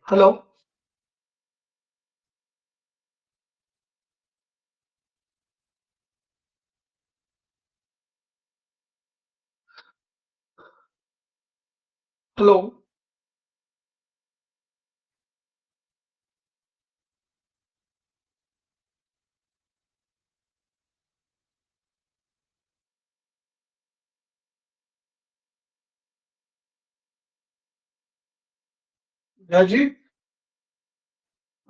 Hello. Hello. जय जी।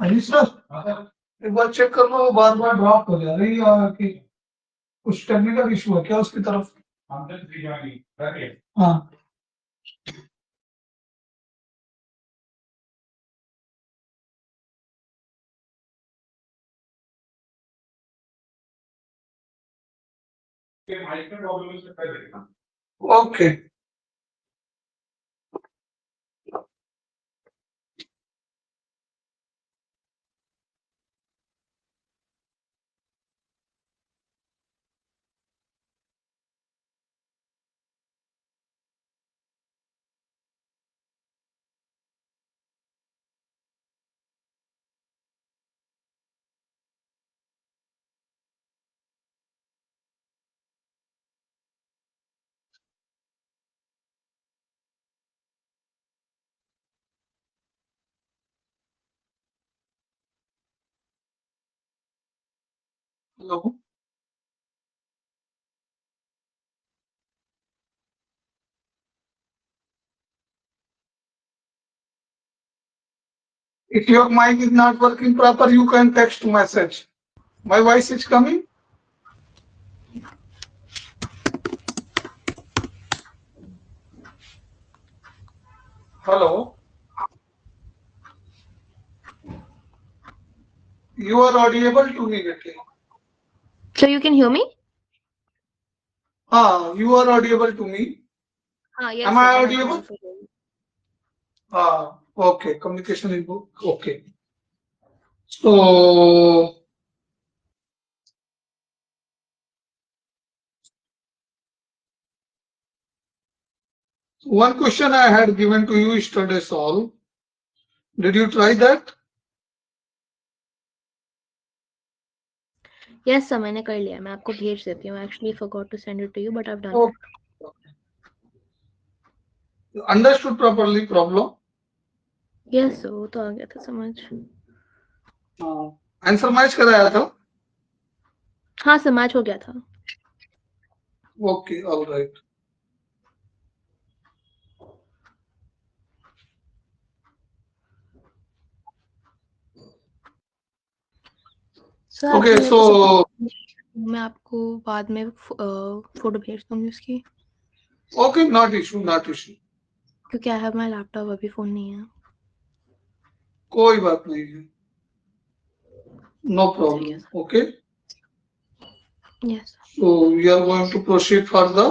Anil sir, एक बार check कर लो, बार बार ड्रॉप हो जा रही है कि कुछ टेक्निकल इशू है क्या उसकी तरफ। हाँ। Okay. Hello. If your mic is not working proper, you can text message. My voice is coming. Hello. You are audible to me, Vicky. So you can hear me? You are audible to me. Yes, Am sir. I Then I can audible? also hear you. Okay. Communication is good. Okay. So one question I had given to you yesterday, solve. Did you try that? Yes, sir. मैंने कर लिया. मैं आपको भेज देती हूँ. I actually forgot to send it to you, but I've done Okay. it. Understood properly problem? Yes, sir. वो तो आ गया था समझ. आंसर मैच कराया था? हाँ सर, मैच हो गया था. Okay, all right. Sir okay, आपने मेरे सो को सब. मैं आपको बाद में फोटो भेज दूंगी उसकी. Okay, not issue, not issue. क्योंकि आई हैव माय लैपटॉप, अभी फोन नहीं है. कोई बात नहीं है. नो ठीक है problem. Okay. Sir. Yes. So we are going to proceed further.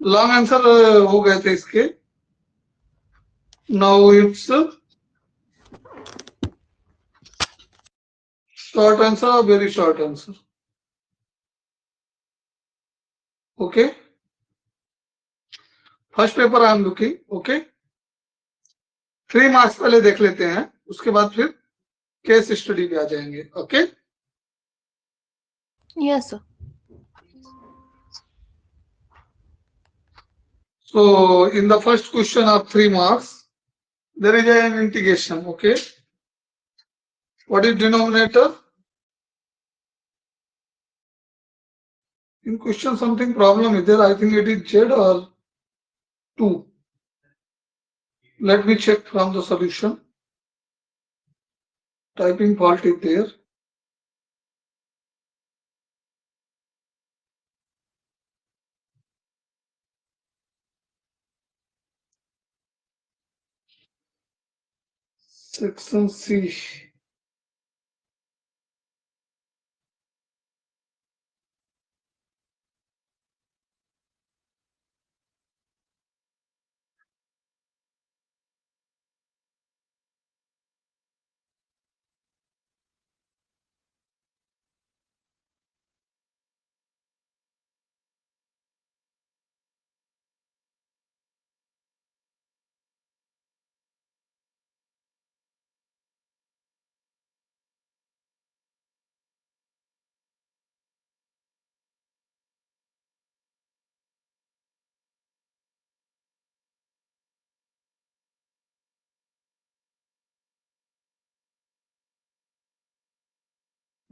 Long answer हो गए थे इसके. Now it's short answer or very short answer. Okay. First paper I am looking. Okay. 3 marks पहले देख लेते हैं, उसके बाद फिर केस स्टडी पे आ जाएंगे. Okay. Yes sir. So in the first question of 3 marks, there is an integration. Okay. What is denominator? In question something problem is there. I think it is Z or 2. Let me check from the solution. Typing fault is there. Section C.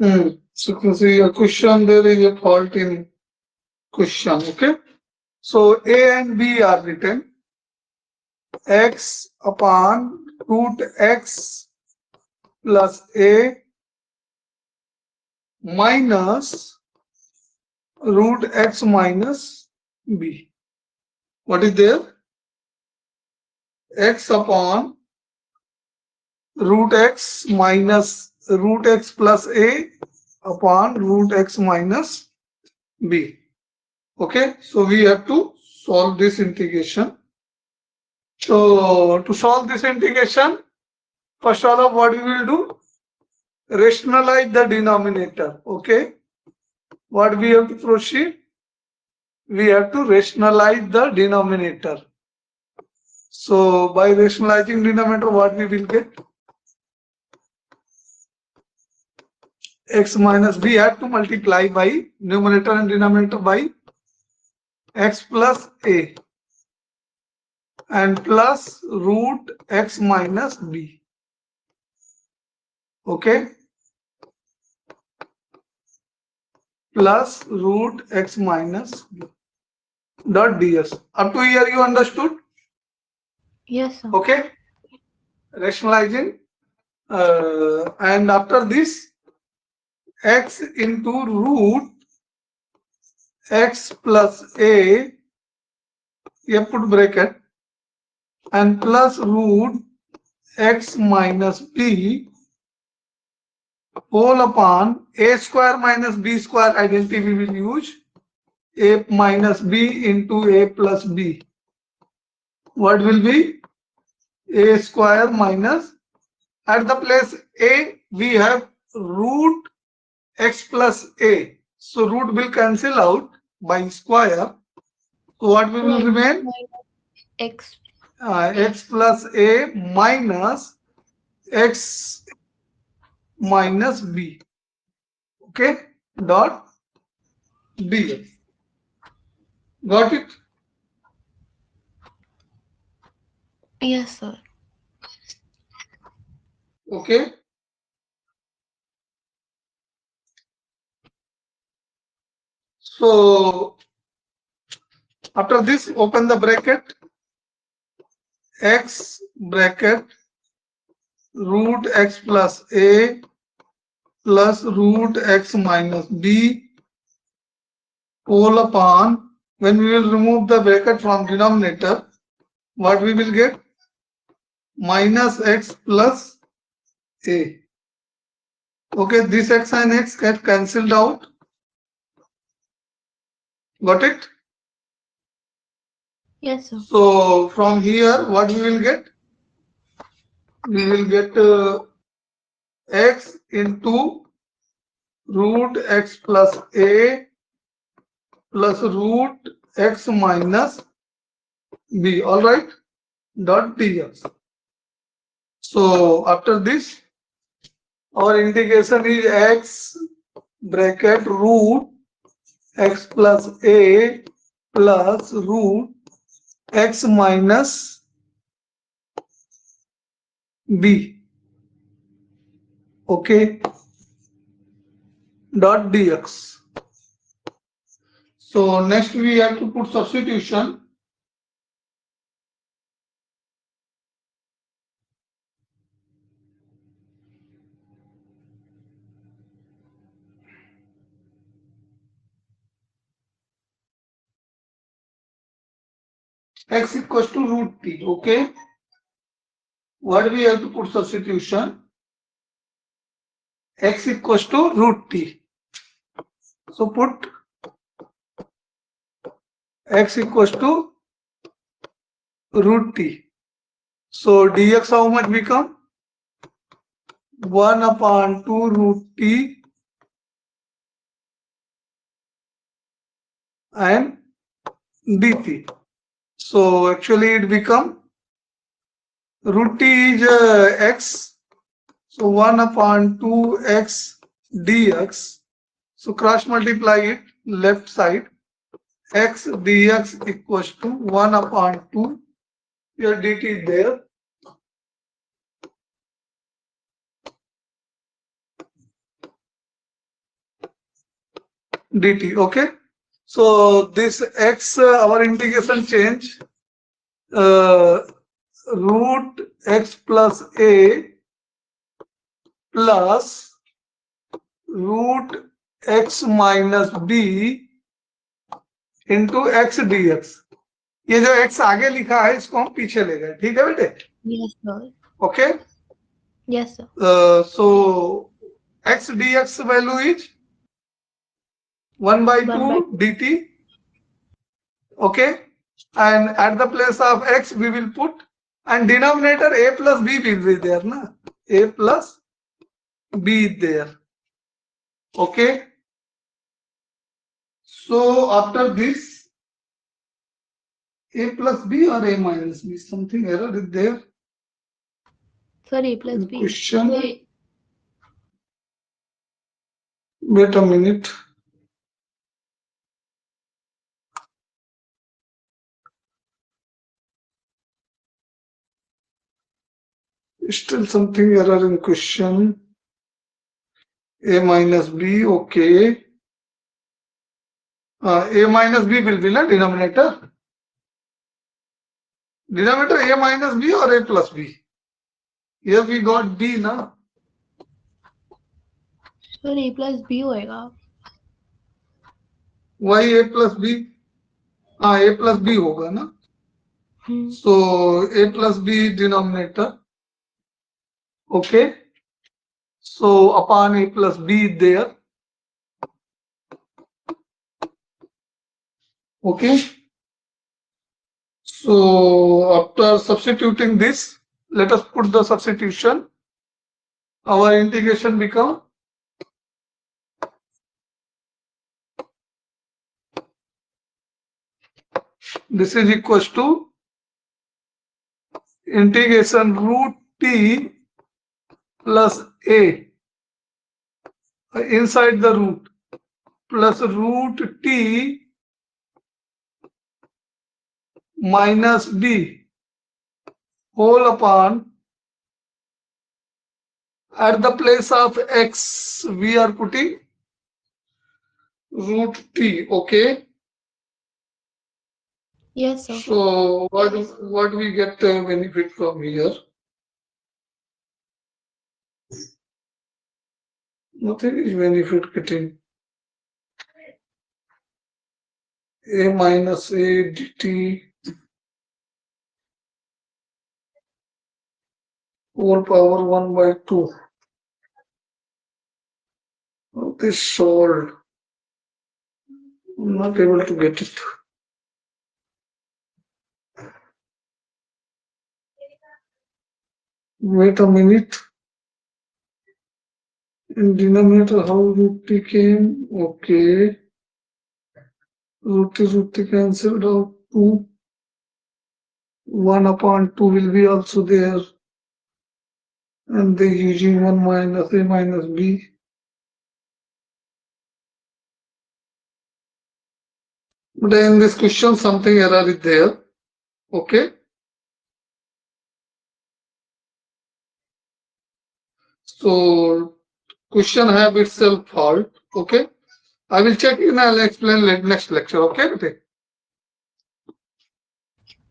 So you can see a question, there is a fault in question. Okay. So A and B are written. X upon root x plus A minus root x minus B. What is there? X upon root x minus root x plus A upon root x minus B. Okay, so we have to solve this integration. So to solve this integration, first of all, what we will do? Rationalize the denominator. Okay, what we have to proceed? We have to rationalize the denominator. So by rationalizing denominator, what we will get? X minus, we have to multiply by numerator and denominator by x plus A and plus root x minus B. Okay, plus root x minus B dot ds. Up to here you understood? Yes, sir. Okay, rationalizing and after this x into root x plus A, you put bracket, and plus root x minus B whole upon A square minus B square identity we will use. A minus B into A plus B. What will be? A square minus, at the place A we have root x plus A. So root will cancel out by square. So what will remain? X. X plus A minus x minus B. Okay, dot dx. Got it? Yes, sir. Okay. So after this, open the bracket, x bracket root x plus A plus root x minus B whole upon, when we will remove the bracket from denominator, what we will get? Minus x plus A. Okay, this x and x get cancelled out. Got it? Yes, sir. So from here, what we will get? We will get x into root x plus A plus root x minus B. All right, dot dx. So after this, our integration is x bracket root x plus A plus root x minus B. Okay, dot dx. So next we have to put substitution. X equals to root t. Okay, what we have to put substitution? X equals to root t. So put x equals to root t. So dx how much become? 1 upon 2 root t and dt. So actually it become root t is x. So 1 upon 2x dx. So cross multiply it left side. X dx equals to 1 upon 2. Here dt is there. dt. Okay, so this x, our integration change, root x plus a plus root x minus b into x dx. ये जो x आगे लिखा है इसको हम पीछे ले गए, ठीक है बेटे? Yes, sir. Okay. Yes, sir. So x dx value is 1 by 2 dt. Okay, and at the place of x we will put, and denominator a plus b will be there, na? A plus b is there. Okay, so after this, a plus b or a minus b, something error is there. Sir, A plus B. Question. Wait a minute. Still something error in question. A minus b, okay. A minus b will be the denominator. Denominator a minus b or a plus b? Here we got b, na? Sir, A plus B होएगा. Why a plus b? A plus b होगा ना? So a plus b denominator. Okay. So upon a plus b there. Okay. So after substituting this, let us put the substitution. Our integration become this is equals to integration root t plus a inside the root plus root t minus b whole upon, at the place of x we are putting root t. Okay. Yes, sir. So what we get benefit from here? Nothing is benefit getting. A minus a dt whole power 1 by 2. This solved. I'm not able to get it. Wait a minute. In denominator, how root t came? Okay. Root t cancelled out. 2. 1 upon 2 will be also there. And then using 1 minus a minus b. But in this question, something error is there. Okay. So question have itself fault. Okay. I will check and I'll explain next lecture. Okay, बेटे?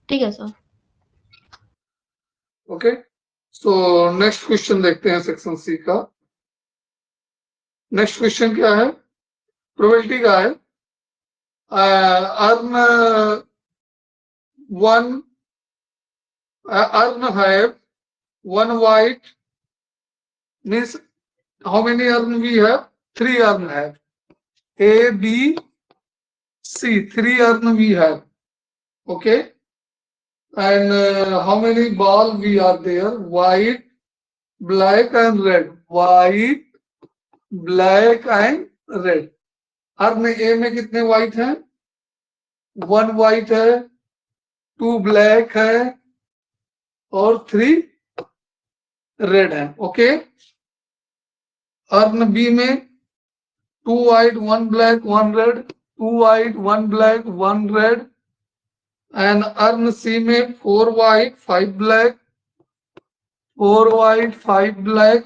ठीक है, sir. Okay. So next question देखते हैं section C का. Next question क्या है? Probability का है. Earn have one white, means how many earn we have? 3 earn have. A, B, C, 3 earn we have. Okay. And how many ball we are there? White, black and red. White, black and red. Earn ए में कितने white हैं? 1 white है, 2 black है और 3 red है. Okay. Earn B में 2 white 1 black 1 red, 2 white 1 black 1 red. And urn C में 4 white 5 black, 4 white 5 black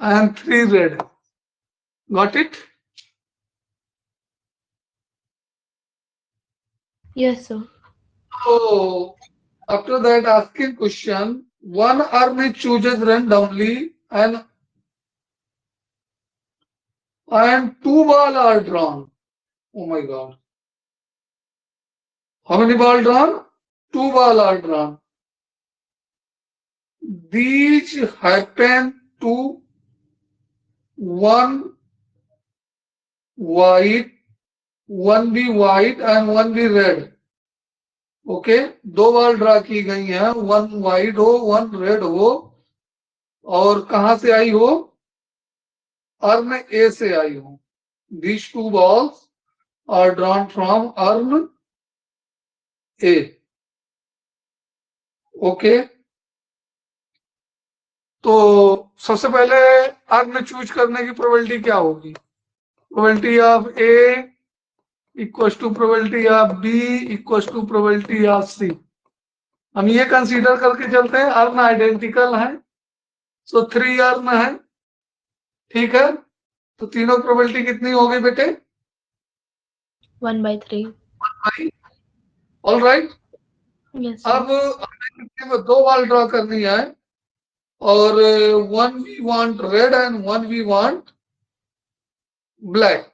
and 3 red. Got it? Yes, sir. So after that, asking question, one army chooses randomly and two balls are drawn. Oh my God. How many balls drawn? Two balls are drawn. These happen to one white, one be white and one be red. Okay दो ball draw की गई हैं, one white हो one red हो, और कहां से आई हो? अर्न ए से आई हो. These two balls are drawn from earn A. Okay तो सबसे पहले अर्न चूज करने की प्रोबेबिलिटी क्या होगी? Probability of A equals to probability of B equals to probability of C. हम ये कंसीडर करके चलते हैं अर्न आइडेंटिकल है, सो 3 अर्न है. ठीक है, तो तीनों प्रोबेबिलिटी कितनी हो गई बेटे? 1/3. All right. Yes, अब sir. हमें दो बॉल ड्रॉ करनी है, और one we want red and one we want black.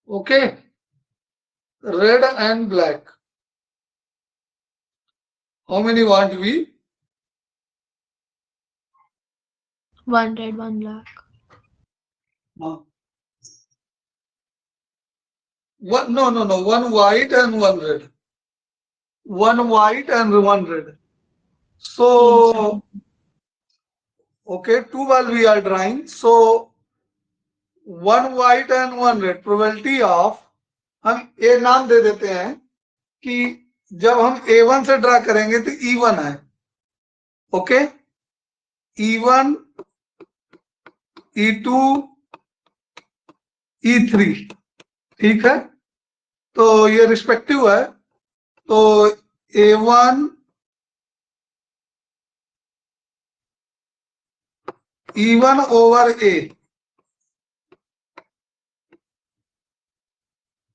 Okay, red and black. How many want we? 1 red, 1 black. One, no, one white and one red. One white and one red. So, okay, two ball we are drawing. So, one white and one red. Probability of, हम ए नाम दे देते हैं कि जब हम A1 से draw करेंगे तो E1 है. Okay, E1, E2, E3. ठीक है, तो ये रिस्पेक्टिव है. तो A1, E1 over A.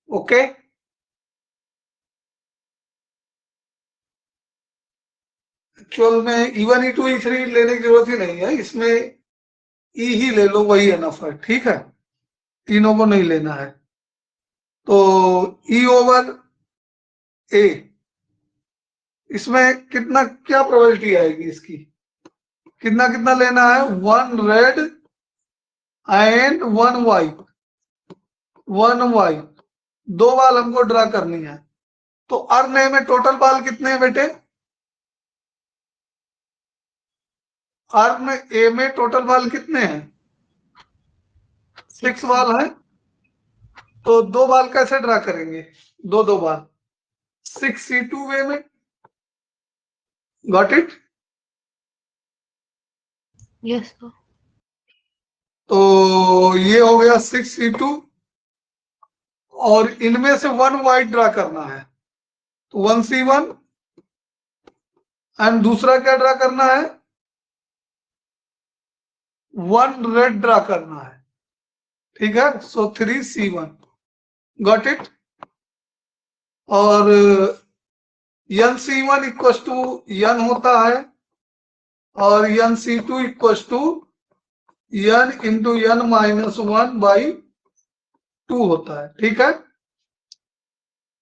Okay, actual में E1, E2, E3 लेने की जरूरत ही नहीं है, इसमें E ही ले लो, वही एनफ है. ठीक है, तीनों को नहीं लेना है. तो E ओवर A, इसमें कितना क्या प्रोबेबिलिटी आएगी इसकी? कितना कितना लेना है? One red and one white. One white, दो बाल हमको ड्रा करनी है. तो अर्न ए में टोटल बाल कितने हैं बेटे? अर्न ए में टोटल बाल कितने हैं? 6 बाल है. तो दो बाल कैसे ड्रा करेंगे? दो दो बाल 6C2 वे में. Got it? Yes, sir. तो ये हो गया 6C2, और इनमें से वन वाइट ड्रा करना है, तो 1C1, एंड दूसरा क्या ड्रा करना है? वन रेड ड्रा करना है. ठीक है, सो 3C1. Got it? और NC1 इक्वल टू n होता है, और NC2 equal to n into n-1/2 होता है. ठीक है,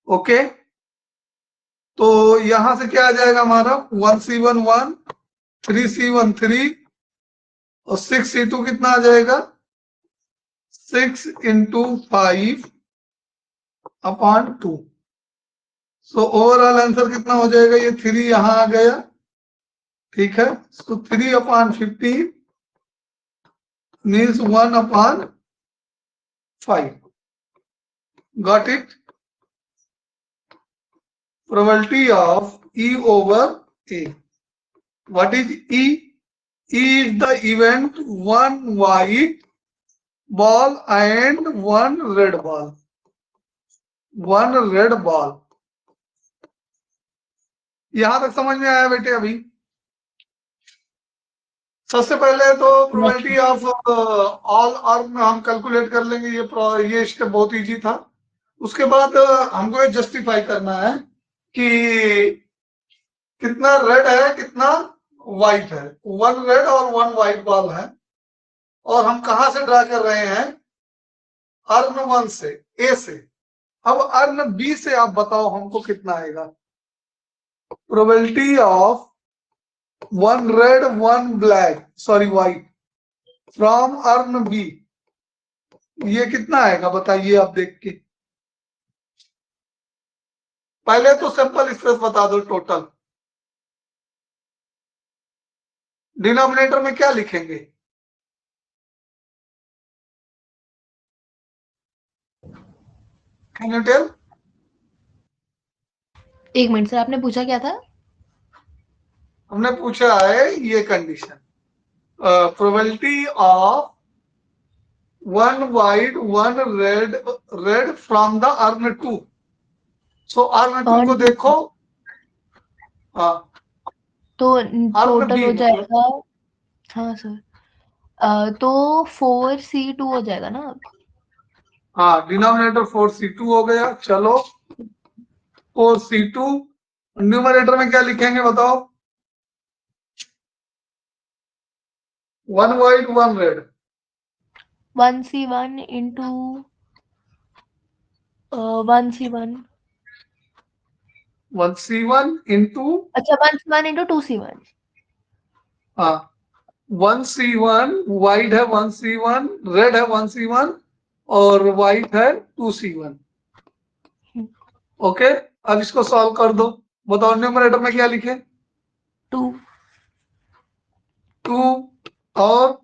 ओके. तो यहां से क्या आ जाएगा हमारा? 1C1 1, 3C1 3, और 6C2 कितना आ जाएगा? 6 इंटू 5/2. सो ओवरऑल आंसर कितना हो जाएगा? ये 3 यहां आ गया. ठीक है, सो 3/15 means 1/5. Got it? Probability of E over A. What is E? E is the event one white ball and one red ball. One red ball. यहां तक समझ में आया बेटे? अभी सबसे पहले तो प्रोबेबिलिटी ऑफ ऑल अर्न हम कैलकुलेट कर लेंगे, ये स्टेप बहुत इजी था। उसके बाद हमको ये जस्टिफाई करना है कि कितना रेड है कितना व्हाइट है। 1 रेड और 1 व्हाइट बॉल है, और हम कहां से ड्रा कर रहे हैं? अर्न 1 से, ए से। अब अर्न बी से आप बताओ हमको कितना आएगा। Probability of 1 red 1 black sorry white from urn B, ये कितना आएगा बताइए आप देख के। पहले तो सिंपल स्पेस बता दो टोटल। डिनोमिनेटर में क्या लिखेंगे? Can you tell? एक मिनट सर, आपने पूछा क्या था? हमने पूछा है ये condition, probability of 1 white 1 red from the urn 2। So urn 2 को देखो, हाँ तो टोटल बी हो मतलब जाएगा। हाँ सर, तो 4C2 हो जाएगा ना। हाँ, डिनोमिनेटर 4C2 हो गया। चलो 4C2, न्यूमरेटर में क्या लिखेंगे बताओ? 1 white 1 red. 1C1 into 1C1। 1C1 into, अच्छा, 1C1 इंटू 2C1। हाँ 1C1 व्हाइट है 1C1, रेड है 1C1 और व्हाइट है 2C1। ओके, अब इसको सॉल्व कर दो। बताओ न्यूमरेटर में क्या लिखे? 2। 2 और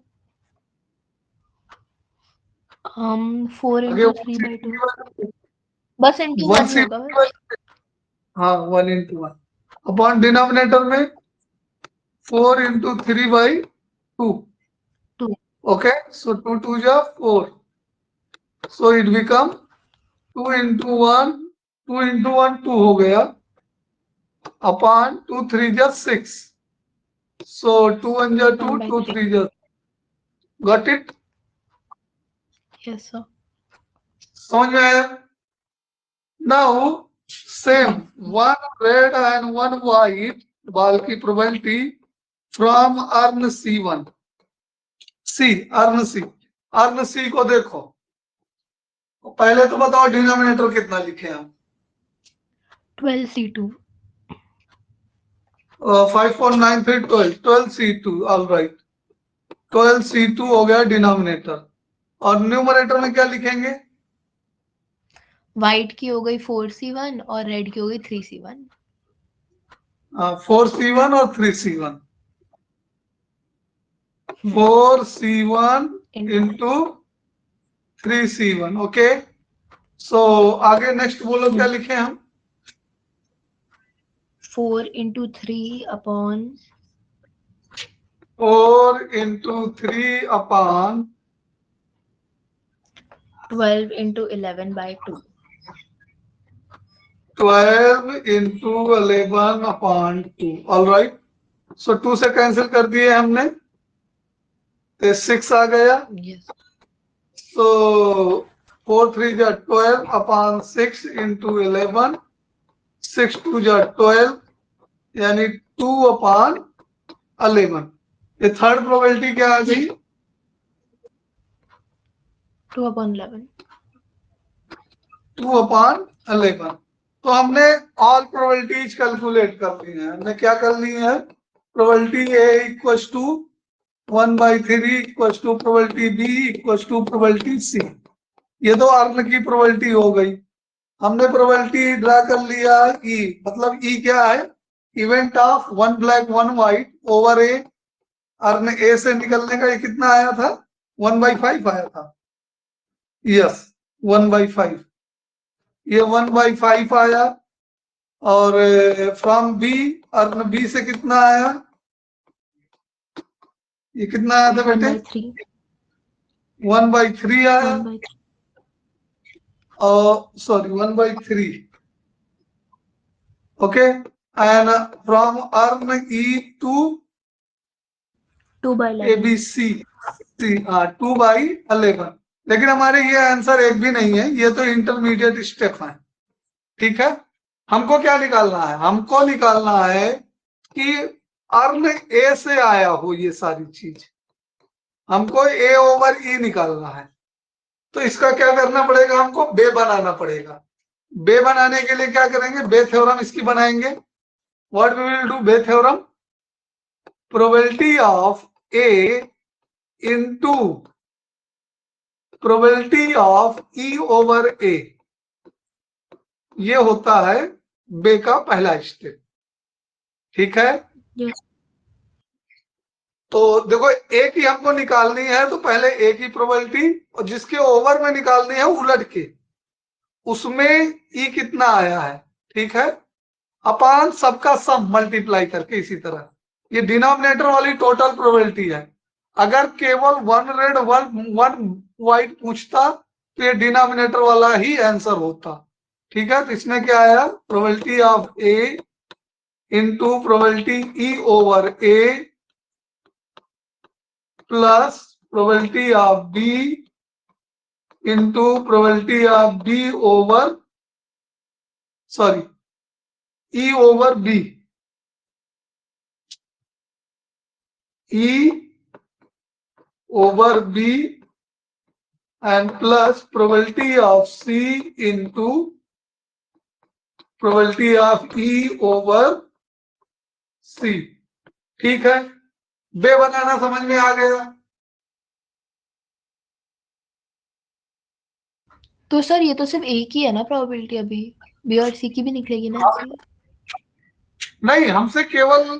हम 4 आगे इंटू 3/2। बस इंटू 1 ही होगा बस। हाँ 1 इंटू 1 अपॉन डिनोमिनेटर में 4 इंटू 3/2। 2। ओके, सो 2 2 जा 4, so it become 2 into 1, 2 into 1 2 हो गया, अपॉन 2 3 जा 6, सो 2 1 जा 2, 2 3 जा। Got it? Yes sir. समझ में आया? Now same 1 red and 1 white ball की probability from urn C1। Urn C को देखो, पहले तो बताओ डिनोमिनेटर कितना लिखे हम? 12C2। 5 4 9 3 12, 12C2। All right, 12C2 हो गया डिनोमिनेटर। और न्यूमरेटर में क्या लिखेंगे? व्हाइट की हो गई 4C1 और रेड की हो गई 3C1। 4C1 और 3C1। 4C1 into 3C1। Okay, सो आगे नेक्स्ट बोलो क्या लिखे हम? 4 into 3 upon 4 into 3 upon 12 into 11/2। 12 into 11 upon 2। All right, so 2 से कैंसिल कर दिए हमने, 6 आ गया। यस। सो 4 3 जा 12 अपॉन 6 इंटू 11, 6 2 जा 12, यानी 2 अपॉन 11। ये थर्ड प्रोबेबिलिटी क्या आ गई? 2/11। 2 अपॉन 11। तो हमने ऑल प्रोबेबिलिटीज कैलकुलेट कर ली है। हमने क्या कर ली है? Probability A equal to 1/3 equal to probability B equal to probability C. ये तो अर्न की प्रोबेबिलिटी हो गई। हमने प्रोबेबिलिटी ड्रा कर लिया ई, मतलब ई क्या है? Event of 1 black 1 white over A. Earn ए से निकलने का ये कितना आया था? 1/5 आया था। यस 1/5, ये 1/5 आया। और फ्रॉम बी, अर्न बी से कितना आया? ये कितना आया था बेटे? 1/3 आया। 1/3। और sorry 1/3। Okay, and from urn E two 2/11 ABC, 2/11। लेकिन हमारे ये आंसर एक भी नहीं है, ये तो इंटरमीडिएट स्टेप है। ठीक है, हमको क्या निकालना है? हमको निकालना है कि अर्न ए से आया हो ये सारी चीज, हमको ए ओवर ई निकालना है। तो इसका क्या करना पड़ेगा? हमको बे बनाना पड़ेगा। बे बनाने के लिए क्या करेंगे? बे थ्योरम इसकी बनाएंगे। What we will do? Bayes theorem, probability of A into probability of E over A, ये होता है बे का पहला स्टेप। ठीक है, Yes. तो देखो ए की हमको निकालनी है, तो पहले ए की प्रोबेबिलिटी, और जिसके ओवर में निकालनी है उलट के, उसमें ई कितना आया है, ठीक है, अपान सबका सम मल्टीप्लाई करके। इसी तरह ये डिनोमिनेटर वाली टोटल प्रोबेबिलिटी है। अगर केवल वन रेड वन वाइट पूछता तो ये डिनोमिनेटर वाला ही आंसर होता। ठीक है, तो इसमें क्या आया? Probability of A into probability E over A plus probability of B into probability of B over, sorry, E over B, E over B and plus probability of C into probability of E over C। ठीक है, बे बनाना समझ में आ गया? तो sir ये तो सिर्फ एक ही है ना प्रोबेबिलिटी, अभी बी और सी की भी निकलेगी ना ऐसे? नहीं, हमसे केवल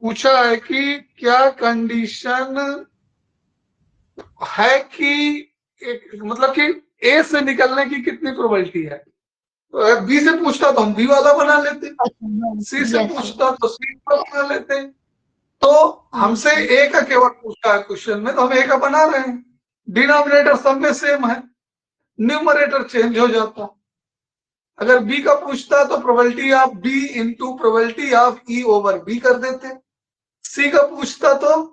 पूछा है कि क्या कंडीशन है कि मतलब कि ए से निकलने की कितनी प्रोबेबिलिटी है। तो बी से पूछता तो हम बी वाला बना लेते, सी से पूछता तो सी वाला बना लेते। तो हमसे ए का केवल पूछा है क्वेश्चन में, तो हम ए का बना रहे हैं। डिनोमिनेटर सब में सेम है, न्यूमरेटर चेंज हो जाता। अगर बी का पूछता तो probability of B into probability of E over B कर देते। सी का पूछता तो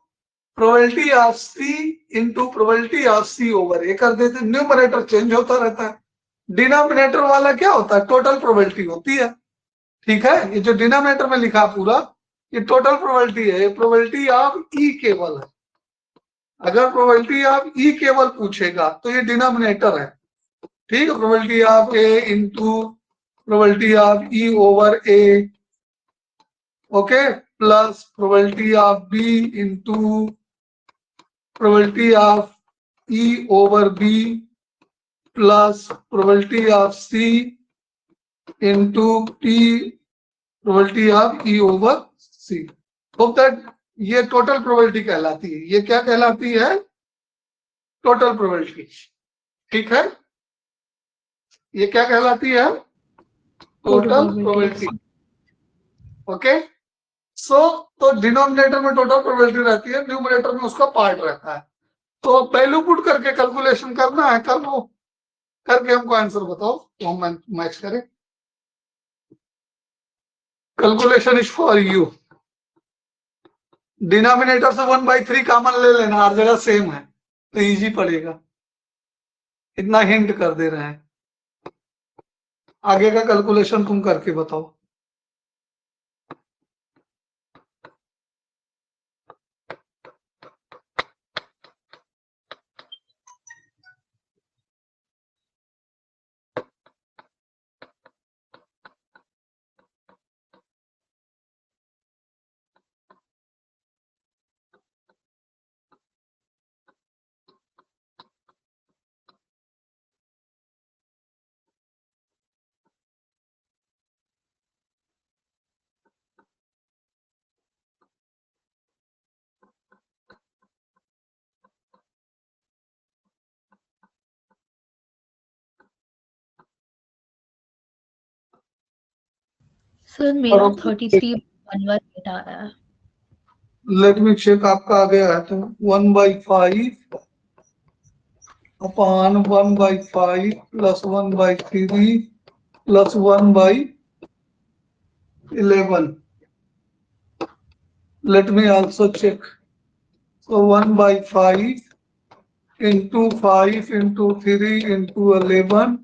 probability of C into probability of C over A कर देते। न्यूमरेटर चेंज होता रहता है। डिनोमिनेटर वाला क्या होता है? टोटल प्रोबेबिलिटी होती है। ठीक है, ये जो डिनोमिनेटर में लिखा पूरा, ये टोटल प्रोबेबिलिटी है, ये प्रोबेबिलिटी ऑफ ई केवल है। अगर प्रोबेबिलिटी ऑफ ई केवल पूछेगा तो ये डिनोमिनेटर है। ठीक है, probability of A into probability of E over A, okay, plus probability of B into probability of E over B plus probability of C into P probability of E over C. Hope that ये total probability कहलाती है। ये क्या कहलाती है? Total probability. ठीक है, ये क्या कहलाती है? Total probability. ओके, सो तो डिनोमिनेटर में टोटल प्रोबेबिलिटी रहती है, न्यूमरेटर में उसका पार्ट रहता है। तो वैल्यू पुट करके कैलकुलेशन करना है, कर लो, करके हमको आंसर बताओ तो हम मैच करें। Calculation is for you. Denominator से 1/3 कॉमन ले लेना, हर जगह सेम है तो इजी पड़ेगा। इतना हिंट कर दे रहे हैं, आगे का कैलकुलेशन तुम करके बताओ। सर मेरा 33.11 आ रहा है। लेट मी चेक, आपका आ गया है तो 1/5 upon 1/5 plus 1/3 plus 1/11। Let me also check. So 1/5 into 5 into 3 into 11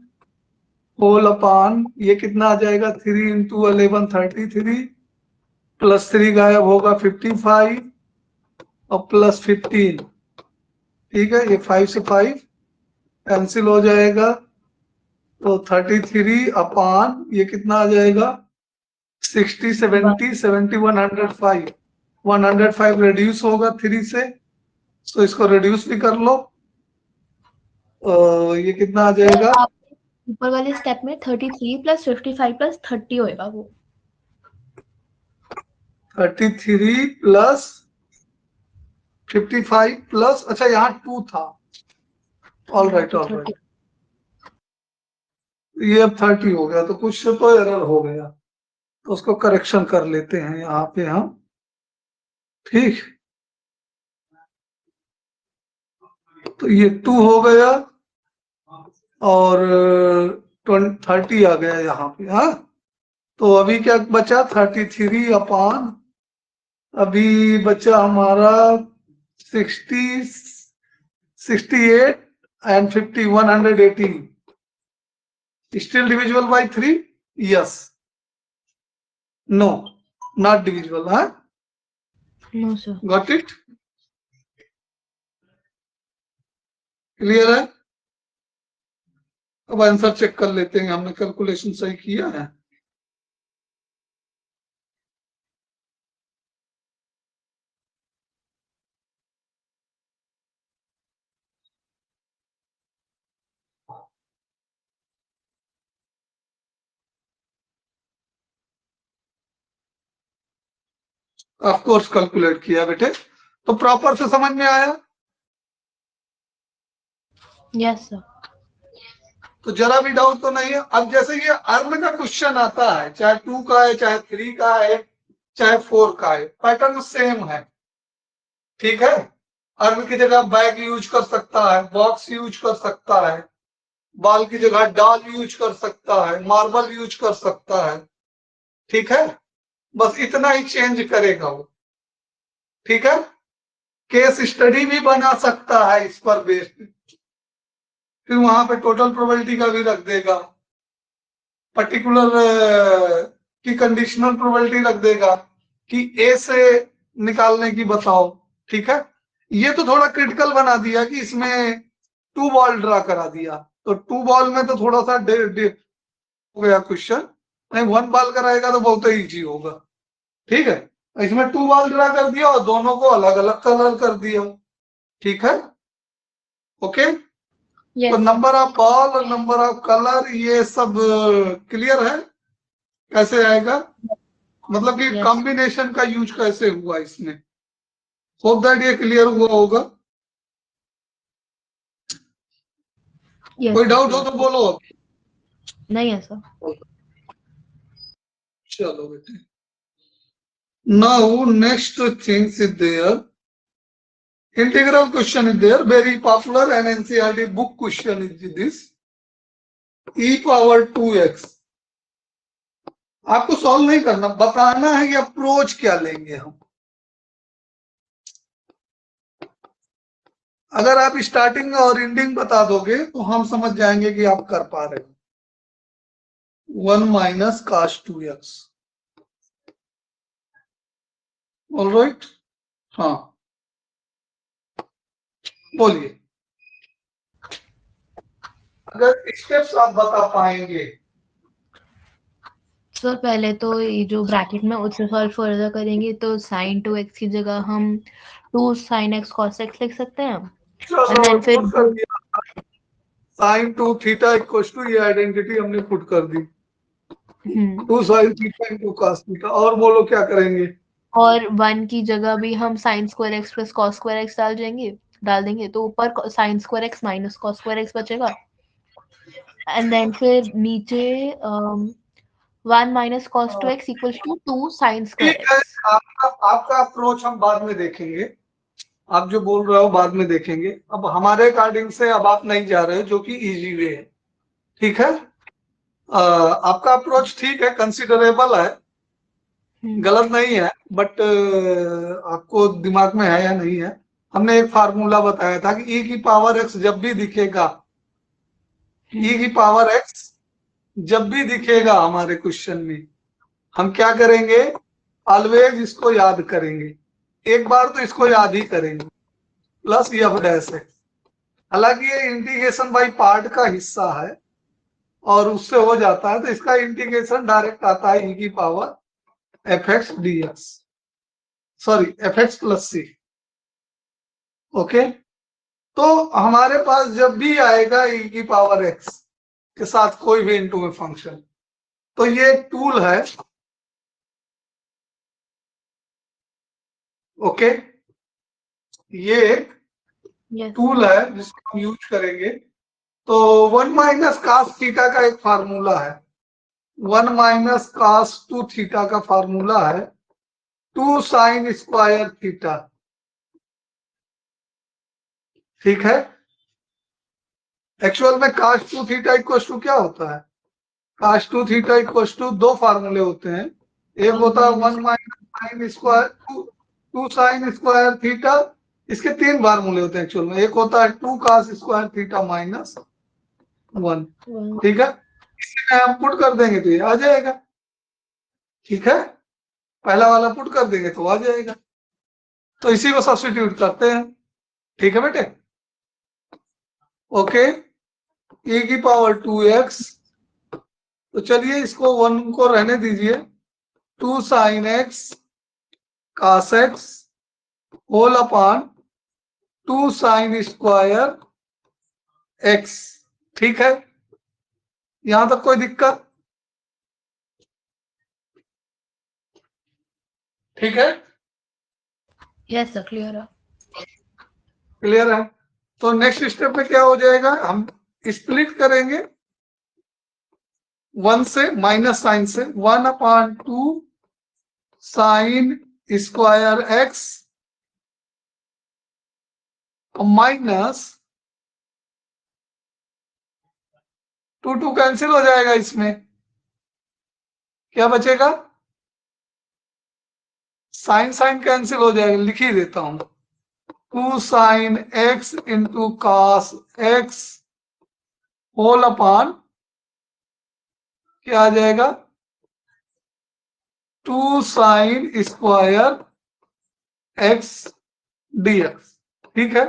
whole upon ये कितना आ जाएगा 3 into 11 33 प्लस 3 गायब होगा 55 और प्लस 15 ठीक है ये 5 से 5 कैंसिल हो जाएगा तो 33 अपान ये कितना आ जाएगा 60 70 70 105 105 रिड्यूस होगा 3 से तो इसको रिड्यूस भी कर लो ये कितना आ जाएगा आप ऊपर वाले स्टेप में 33 प्लस 55 प्लस 30 होएगा वो 33 प्लस 55 प्लस अच्छा यहाँ 2 था ऑल राइट ये अब 30 हो गया तो कुछ तो एरर हो गया तो उसको करेक्शन कर लेते हैं यहाँ पे हम ठीक तो ये 2 हो गया और 30 आ गया यहाँ पे हाँ तो अभी क्या बचा 33 अपान अभी बचा हमारा 60 68 and 50 118 still divisible by 3 yes no not divisible huh no sir got it clear है अब आंसर चेक कर लेते हैं हमने कैलकुलेशन सही किया है ऑफ कोर्स कैलकुलेट किया बेटे तो प्रॉपर से समझ में आया यस सर तो जरा भी डाउट तो नहीं है अब जैसे ये अर्न का क्वेश्चन आता है चाहे 2 का है चाहे 3 का है चाहे 4 का है पैटर्न सेम है ठीक है अर्न की जगह बैग यूज कर सकता है बॉक्स यूज कर सकता है बाल की जगह डाल यूज कर सकता है मार्बल यूज कर सकता है ठीक है बस इतना ही चेंज करेगा वो ठीक है केस स्टडी भी बना सकता है इस पर बेस्ड फिर वहां पे टोटल प्रोबेबिलिटी का भी रख देगा पर्टिकुलर की कंडीशनल प्रोबेबिलिटी रख देगा कि ए से निकालने की बताओ ठीक है ये तो थोड़ा क्रिटिकल बना दिया कि इसमें 2 बॉल ड्रा करा दिया तो 2 बॉल में तो थोड़ा सा हो गया क्वेश्चन नहीं 1 बॉल कराएगा तो बहुत ही इजी होगा ठीक है इसमें 2 बॉल ड्रा कर दिया और दोनों को अलग अलग कलर कर दिया ठीक है ओके तो नंबर ऑफ बॉल और नंबर ऑफ कलर ये सब क्लियर है कैसे आएगा मतलब कि कॉम्बिनेशन का यूज कैसे हुआ इसमें होप दैट ये क्लियर हुआ होगा कोई डाउट हो तो बोलो नहीं है सर चलो बेटे now next things is there integral question is there very popular and NCERT book question is this e power 2x आपको सॉल्व नहीं करना बताना है कि अप्रोच क्या लेंगे हम अगर आप स्टार्टिंग और एंडिंग बता दोगे तो हम समझ जाएंगे कि आप कर पा रहे हो 1 माइनस cos 2x ऑलराइट हाँ बोलिए अगर स्टेप्स आप बता पाएंगे सर पहले तो ये जो ब्रैकेट में उससे सॉल्व फर्दर करेंगे तो sin 2x की जगह हम 2 sin x cos x लिख सकते हैं चलो then फिर पुट कर दिया sin 2 थीटा इक्वल्स टू ये आइडेंटिटी हमने पुट कर दी 2 sin theta into cos theta और बोलो क्या करेंगे और 1 की जगह भी हम sin square x plus cos square x डाल देंगे तो ऊपर sin square x minus cos square x बचेगा एंड देन फिर नीचे 1 minus cos 2x equals to 2 sin square x आपका अप्रोच हम बाद में देखेंगे आप जो बोल रहे हो बाद में देखेंगे अब हमारे अकॉर्डिंग से अब आप नहीं जा रहे हो जो कि इजी वे है ठीक है आपका अप्रोच ठीक है कंसिडरेबल है गलत नहीं है बट आपको दिमाग में है या नहीं है हमने एक फार्मूला बताया था कि e की पावर x जब भी दिखेगा, e की पावर x जब भी दिखेगा हमारे क्वेश्चन में, हम क्या करेंगे, ऑलवेज इसको याद करेंगे, एक बार तो इसको याद ही करेंगे, प्लस एफ डैश एक्स। हालांकि ये इंटीग्रेशन बाई पार्ट का हिस्सा है और उससे हो जाता है, तो इसका इंटीग्रेशन डायरेक्ट आता है e की power f x d x, sorry f x plus c. Okay, तो हमारे पास जब भी आएगा e की पावर x के साथ कोई भी इनटू में फंक्शन, तो ये एक टूल है। ओके, ये एक यस टूल है जिसको हम यूज करेंगे। तो 1 माइनस कास थीटा का एक फार्मूला है, 1 माइनस कास 2 थीटा का फार्मूला है 2 साइन स्क्वायर थीटा। ठीक है, एक्चुअल में कास 2 थीटा इक्वल टू क्या होता है, कास 2 थीटा इक्वल टू दो फार्मूले होते हैं, एक होता है 1 minus sine square 2 sine square theta, इसके तीन फार्मूले होते हैं एक्चुअल में, एक होता है 2 कास स्क्वायर थीटा माइनस 1। ठीक है, इसमें हम पुट कर देंगे तो ये आ जाएगा। ठीक है, पहला वाला पुट कर देंगे तो आ जाएगा, तो इसी को सब्स्टिट्यूट करते हैं। ठीक है बेटे, ओके, e की पावर 2x, तो चलिए इसको 1 को रहने दीजिए, 2 sine x cos x whole upon 2 sine square x। ठीक है, यहां तक कोई दिक्कत? ठीक है, यस सर, क्लियर है। क्लियर है। तो नेक्स्ट स्टेप में क्या हो जाएगा, हम स्प्लिट करेंगे 1 से, माइनस साइन से, 1 upon 2 sine square x minus 2 cancel हो जाएगा, इसमें क्या बचेगा, साइन साइन कैंसिल हो जाएगा, लिख ही देता हूं, 2 sine x into cos x whole upon क्या आ जाएगा, 2 साइन स्क्वायर x dx। ठीक है,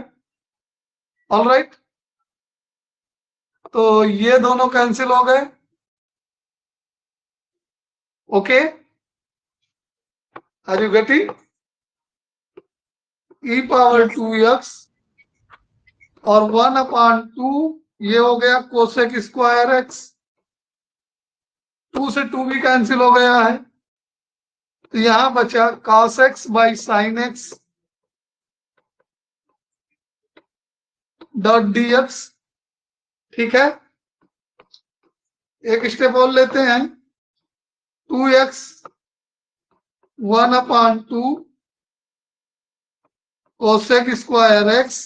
ऑल राइट, तो ये दोनों कैंसिल हो गए। Okay, are you getting, e power 2x और 1 अपॉन 2, ये हो गया कोसेक स्क्वायर x, 2 से 2 भी कैंसिल हो गया है, तो यहां बचा cos x by sine x dot dx। ठीक है, एक स्टेप और लेते हैं, 2x 1 upon 2 cosec square x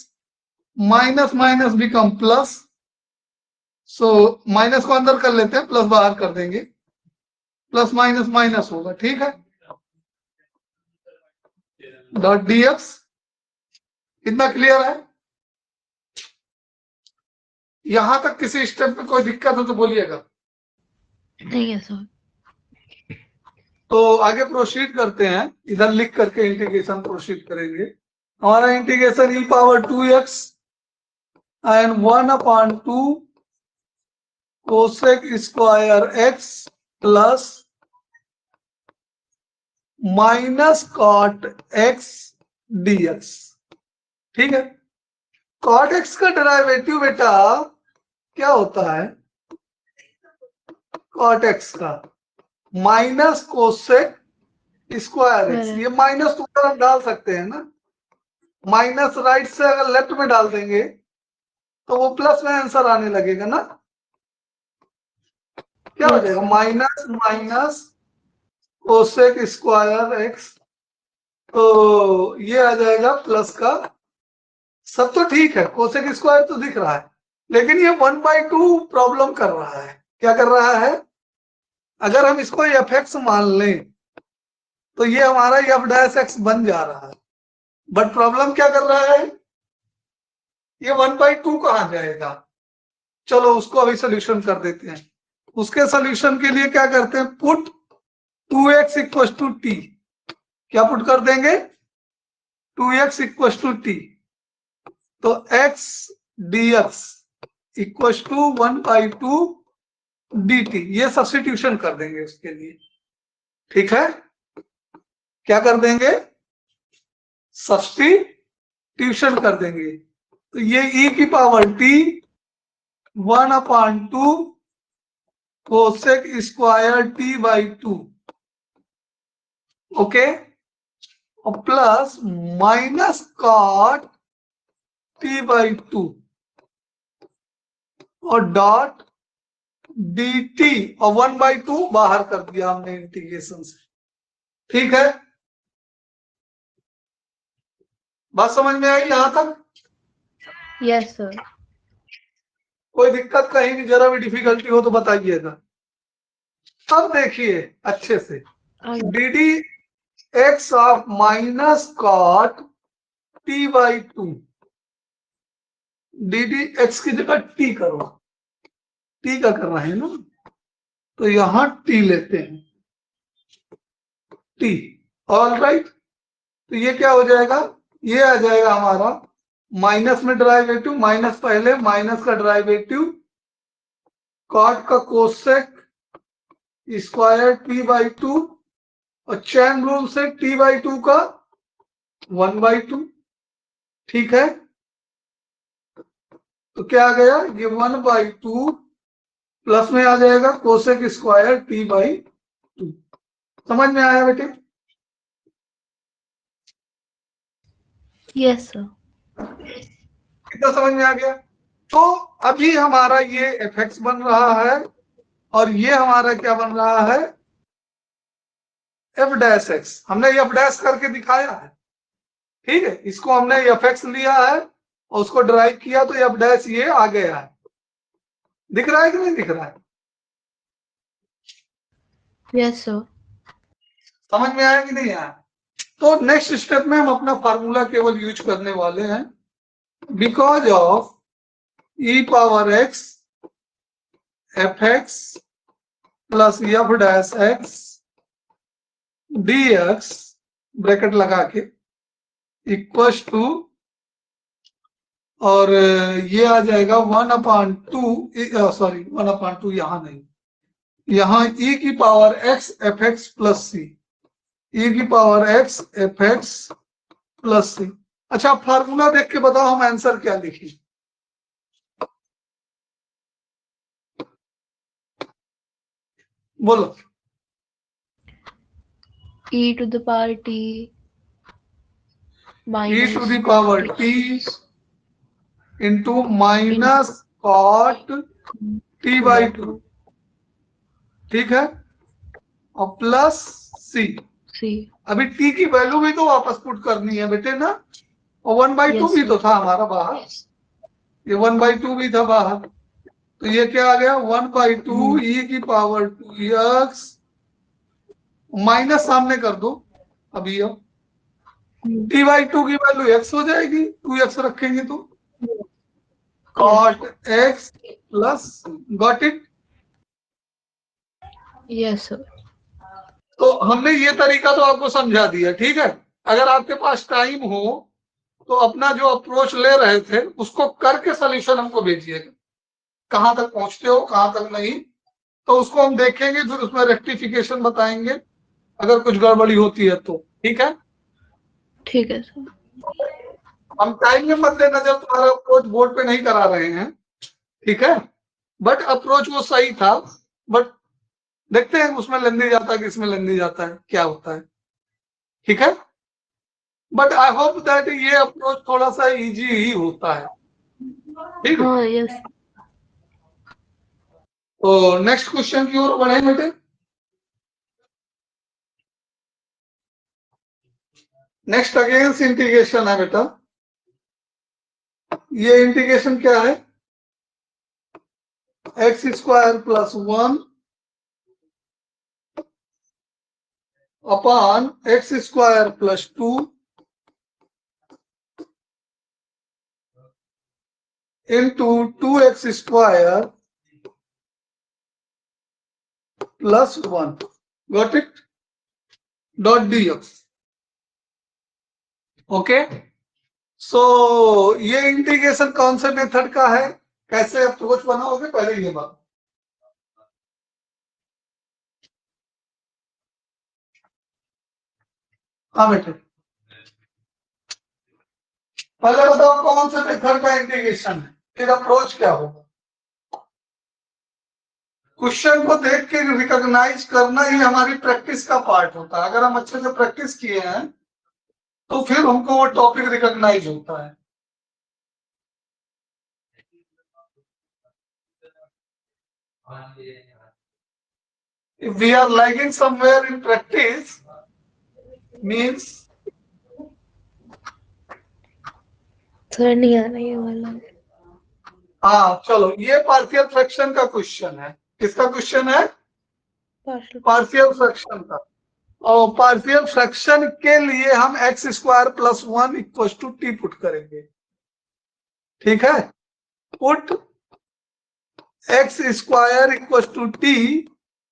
minus minus become plus, so minus को अंदर कर लेते हैं, प्लस बाहर कर देंगे, प्लस माइनस माइनस होगा। ठीक है, डॉट dx। इतना क्लियर है? यहां तक किसी स्टेप में कोई दिक्कत हो तो बोलिएगा। नहीं है सर। तो आगे प्रोसीड करते हैं, इधर लिख करके इंटीग्रेशन प्रोसीड करेंगे। हमारा integration e power 2x and 1 upon 2 cosec square x plus minus cot x dx। ठीक है, कॉट x का डेरिवेटिव बेटा क्या होता है, कॉट x का माइनस कोसेक स्क्वायर x, ये माइनस ऊपर हम डाल सकते हैं ना, माइनस राइट से अगर लेफ्ट में डाल देंगे तो वो प्लस में आंसर आने लगेगा ना, क्या हो जाएगा, minus minus cosec square x, तो ये आ जाएगा प्लस का, सब तो ठीक है, कोसेक स्क्वायर तो दिख रहा है, लेकिन ये 1/2 प्रॉब्लम कर रहा है। क्या कर रहा है, अगर हम इसको एफ एक्स मान लें तो ये हमारा एफ डैश एक्स बन जा रहा है, बट प्रॉब्लम क्या कर रहा है, ये 1/2 कहाँ जाएगा। चलो उसको अभी सोल्यूशन कर देते हैं। उसके सोल्यूशन के लिए क्या करते हैं, put 2x equal to T. क्या पुट कर देंगे, 2x इक्वल टू टी, तो x dx equal to 1/2 dt, ये सब्स्टिट्यूशन कर देंगे उसके लिए। ठीक है, क्या कर देंगे, सब्स्टिट्यूशन कर देंगे। तो ये e की power t 1/2 cosec square t/2, okay, और प्लस माइनस कॉट t/2 और डॉट dt, और 1/2 बाहर कर दिया हमने इंटीग्रेशन से। ठीक है, बात समझ में आई यहां तक। Yes sir. कोई दिक्कत कहीं भी जरा भी डिफिकल्टी हो तो बताइएगा। अब देखिए अच्छे से, D D X of minus cot t/2, D D X की जगह टी करो, टी का कर रहे हैं ना, तो यहां टी लेते हैं, टी, ऑल राइट। तो ये क्या हो जाएगा, ये आ जाएगा हमारा माइनस में डेरिवेटिव, माइनस पहले, माइनस का डेरिवेटिव कॉट का कोसेक स्क्वायर t/2, और चैन रूल से t/2 का 1/2। ठीक है, तो क्या आ गया, ये 1/2 प्लस में आ जाएगा कोसेक स्क्वायर t/2। समझ में आया बेटे, यस सर। कितना समझ में आ गया। तो अभी हमारा ये fx बन रहा है, और ये हमारा क्या बन रहा है, f डैश x। हमने f डैश करके दिखाया है, ठीक है, इसको हमने fx लिया है और उसको ड्राइव किया, तो f डैश ये आ गया है। दिख रहा है कि नहीं दिख रहा है, यस सर। समझ में आया कि नहीं आया। तो नेक्स्ट स्टेप में हम अपना फार्मूला केवल यूज करने वाले हैं, because of e power x fx plus f dash x dx bracket लगा के इक्वल टू, और ये आ जाएगा 1/2, सॉरी 1/2 यहां नहीं, यहां e की power x fx plus c, e की power x fx plus c। अच्छा, फार्मूला देख के बताओ हम आंसर क्या लिखें। बोलो, e to the power t e minus to the power t into minus cot t/2, ठीक है, और प्लस c। c। अभी t की वैल्यू भी तो वापस पुट करनी है बेटे ना, और 1/2 Yes, भी sir. तो था हमारा बाहर, ये 1/2 भी था बाहर, तो ये क्या आ गया 1/2 e की पावर 2x, माइनस सामने कर दो अभी, अब t/2 की वैल्यू x हो जाएगी, 2x रखेंगे तो cot x plus, got it. Yes sir. तो हमने ये तरीका तो आपको समझा दिया, ठीक है। अगर आपके पास टाइम हो तो अपना जो अप्रोच ले रहे थे उसको करके सोल्यूशन हमको भेजिएगा, कहां तक पहुंचते हो कहां तक नहीं, तो उसको हम देखेंगे, फिर उसमें रेक्टिफिकेशन बताएंगे अगर कुछ गड़बड़ी होती है तो। ठीक है, ठीक है सर। हम टाइम में मद्देनजर तुम्हारा अप्रोच बोर्ड पे नहीं करा रहे हैं, ठीक है, बट अप्रोच वो सही था, बट देखते हैं उसमें लेंदी जाता है कि इसमें लेंदी जाता है, क्या होता है। ठीक है, बट आई होप दैट ये अप्रोच थोड़ा सा इजी ही होता है, ठीक है। हाँ यस। तो नेक्स्ट क्वेश्चन की ओर बढ़े बेटे। नेक्स्ट अगेंस्ट इंटीग्रेशन है बेटा, ये इंटीग्रेशन क्या है, x square plus 1 upon x square plus 2 into 2x² plus 1. Got it? Dot dx. Okay, so ये इंटीग्रेशन कौन से मेथड का है, कैसे अप्रोच बनाओगे, पहले ये बात। हाँ बेटे, पहले बताओ कौन से मेथड का इंटीग्रेशन है, फिर अप्रोच क्या होगा। क्वेश्चन को देख के रिकॉग्नाइज करना ही हमारी प्रैक्टिस का पार्ट होता है। अगर हम अच्छे से प्रैक्टिस किए हैं तो फिर हमको वो टॉपिक रिकॉग्नाइज होता है। If we are lagging somewhere in practice, means थोड़ा नहीं आ रहा ये वाला। हाँ चलो, ये पार्शियल फ्रैक्शन का क्वेश्चन है। किसका क्वेश्चन है? पार्शियल फ्रैक्शन का। और पार्शियल फ्रैक्शन के लिए हम x² plus 1 equal to T put करेंगे। ठीक है, put x² equal to T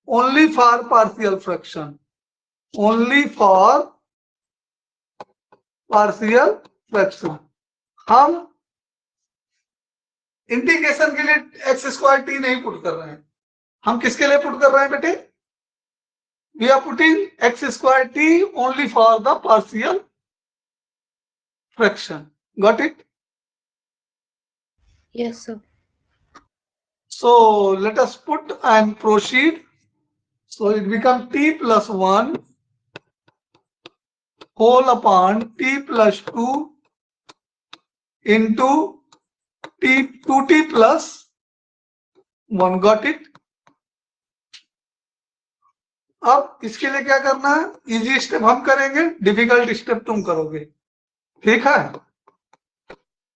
only for partial fraction, only for partial fraction. हम इंटीग्रेशन के लिए x² टी नहीं पुट कर रहे हैं, हम किसके लिए पुट कर रहे हैं बेटे? We are putting x² t only for the partial fraction. Got it? Yes, sir. So let us put and proceed. So it becomes t plus 1 whole upon t plus 2 into t 2t plus 1. Got it? अब इसके लिए क्या करना है? Easy step हम करेंगे, difficult step तुम करोगे। ठीक है,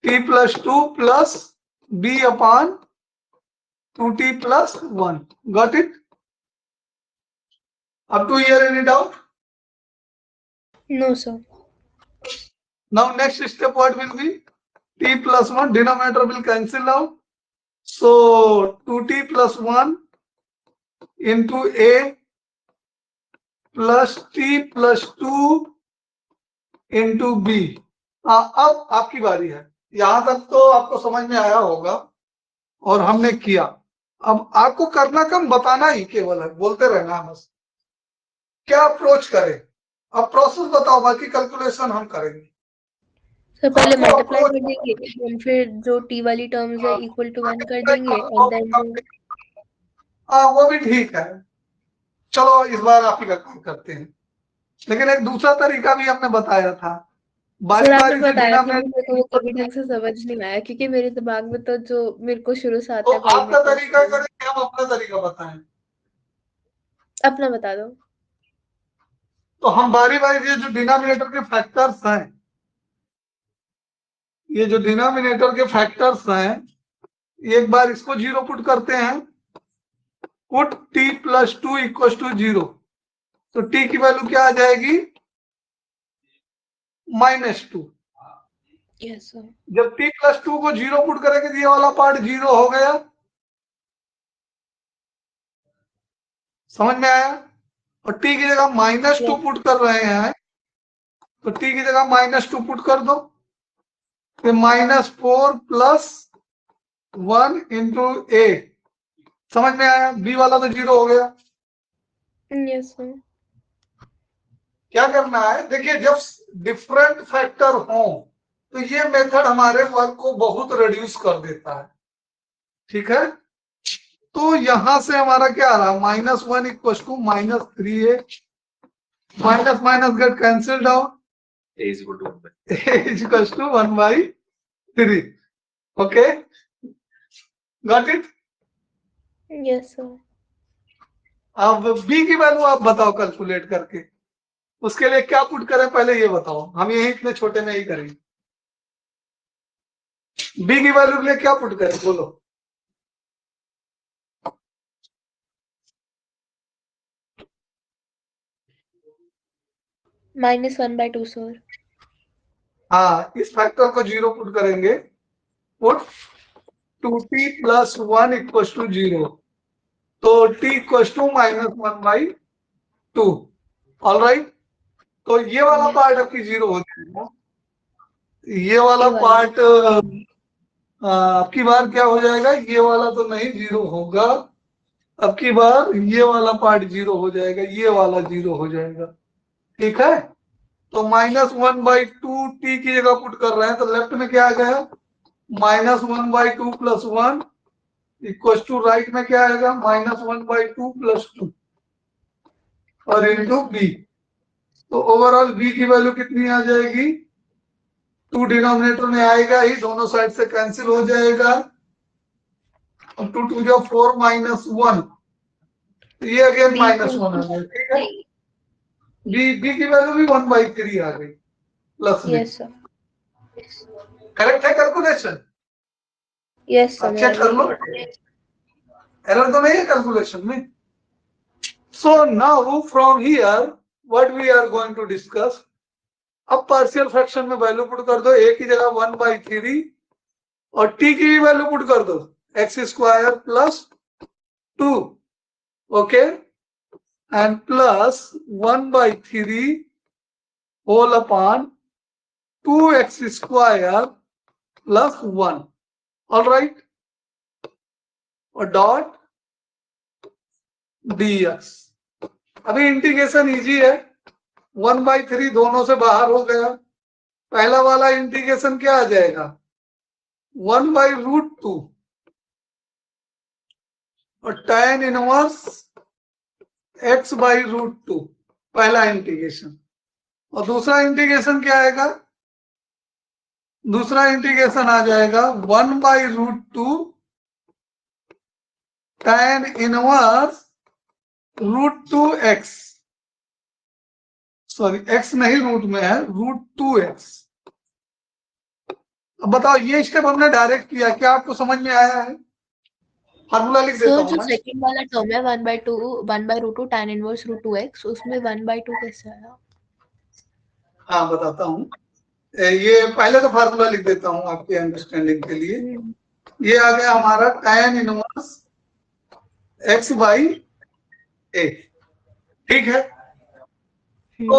t plus 2 plus b upon 2t plus 1. Got it? Up to here, any doubt? No, sir. Now next step what will be? T plus 1, denominator will cancel out. So 2t plus 1 into a plus t plus 2 into b. अब आपकी बारी है। यहां तक तो आपको समझ में आया होगा और हमने किया। अब आपको करना कम, बताना ही केवल है, बोलते रहना बस। क्या अप्रोच करें? अब प्रोसेस बताओ, बाकी कैलकुलेशन हम करेंगे। सर पहले मल्टीप्लाई कर देंगे, देन फिर जो टी वाली टर्म्स है इक्वल टू 1 कर देंगे एंड देन वो भी ठीक है। चलो इस बार आप ही का काम करते हैं, लेकिन एक दूसरा तरीका भी हमने बताया था। बारी बारी से बताया था, मेरे को वो कभी ढंग से समझ नहीं आया क्योंकि मेरे दिमाग में तो जो मेरे को शुरू से आता है तो आपका तरीका करें, हम अपना तरीका बताएं। अपना बता दो। तो हम बारी बारी ये जो डिनोमिनेटर के फैक्टर्स हैं, ये जो डिनोमिनेटर के फैक्टर्स हैं, एक बार इसको 0 पुट करते हैं। Put t plus 2 equal to 0, तो t की वैल्यू क्या आ जाएगी? -2। Yes sir. जब t प्लस 2 को 0 पुट करेंगे तो ये वाला पार्ट 0 हो गया। समझ में आया? और t की जगह -2 पुट कर रहे हैं, तो t की जगह -2 पुट कर दो, तो -4 प्लस 1 इंटू a। समझ में आया? b वाला तो 0 हो गया। Yes sir. क्या करना है, देखिए जब डिफरेंट फैक्टर हो तो ये मेथड हमारे वर्क को बहुत रिड्यूस कर देता है। ठीक है, तो यहां से हमारा क्या आ रहा है? -1 equal to -3a, minus minus get cancelled out, a is equal to 1/3. Okay, got it? Yes sir. अब b की वैल्यू आप बताओ कैलकुलेट करके, उसके लिए क्या पुट करें पहले ये बताओ। हम यही इतने छोटे में ही करेंगे। b की वैल्यू के लिए क्या पुट करें, बोलो। -1/2 सर। हाँ, इस फैक्टर को 0 पुट करेंगे। Put 2t plus 1 equals to 0. तो t equals to -1/2. All right, तो ये वाला पार्ट आपकी 0 हो जाएगा, ये वाला पार्ट आपकी बार क्या हो जाएगा, ये वाला तो नहीं 0 होगा, अब की बार ये वाला पार्ट 0 हो जाएगा, ये वाला 0 हो जाएगा। ठीक है, तो -1/2 t की जगह पुट कर रहे हैं, तो लेफ्ट में क्या आ गया, -1/2 + 1 इक्वल टू राइट में क्या आएगा, -1/2 + 2 और इनटू b। तो ओवरऑल b की वैल्यू कितनी आ जाएगी, 2 डिनोमिनेटर में आएगा ही, दोनों साइड से कैंसिल हो जाएगा, 2 2 जो 4 -1, ये अगेन -1 आ गया। ठीक है, b की वैल्यू भी 1/3 आ गई प्लस में। यस सर, करेक्ट है कैलकुलेशन? यस सर, चेक कर लो, एरर तो नहीं है कैलकुलेशन में। So now from here what we are going to discuss, अब पार्शियल फ्रैक्शन में वैल्यू पुट कर दो, a की जगह 1/3 और t की भी वैल्यू पुट कर दो, x² + 2, okay, and plus 1/3 whole upon 2x² + 1, all right, और डॉट dx। अभी इंटीग्रेशन इजी है, 1/3 दोनों से बाहर हो गया, पहला वाला इंटीग्रेशन क्या आ जाएगा, 1/√2 और tan इनवर्स x/√2, पहला इंटीग्रेशन, और दूसरा इंटीग्रेशन क्या आएगा, दूसरा इंटीग्रेशन आ जाएगा 1/√2 tan inverse √2x, sorry x नहीं रूट में है, √2x। अब बताओ, ये स्टेप हमने डायरेक्ट किया, क्या आपको समझ में आया है? फार्मूला लिख देता सर हूं जो मैं। सेकंड वाला टर्म है 1/2 tan इनवर्स √2x, उसमें 1/2 कैसे आया? हाँ बताता हूँ, ये पहले तो फार्मूला लिख देता हूँ आपके अंडरस्टैंडिंग के लिए। ये आ गया हमारा tan इनवर्स x/a, ठीक है। तो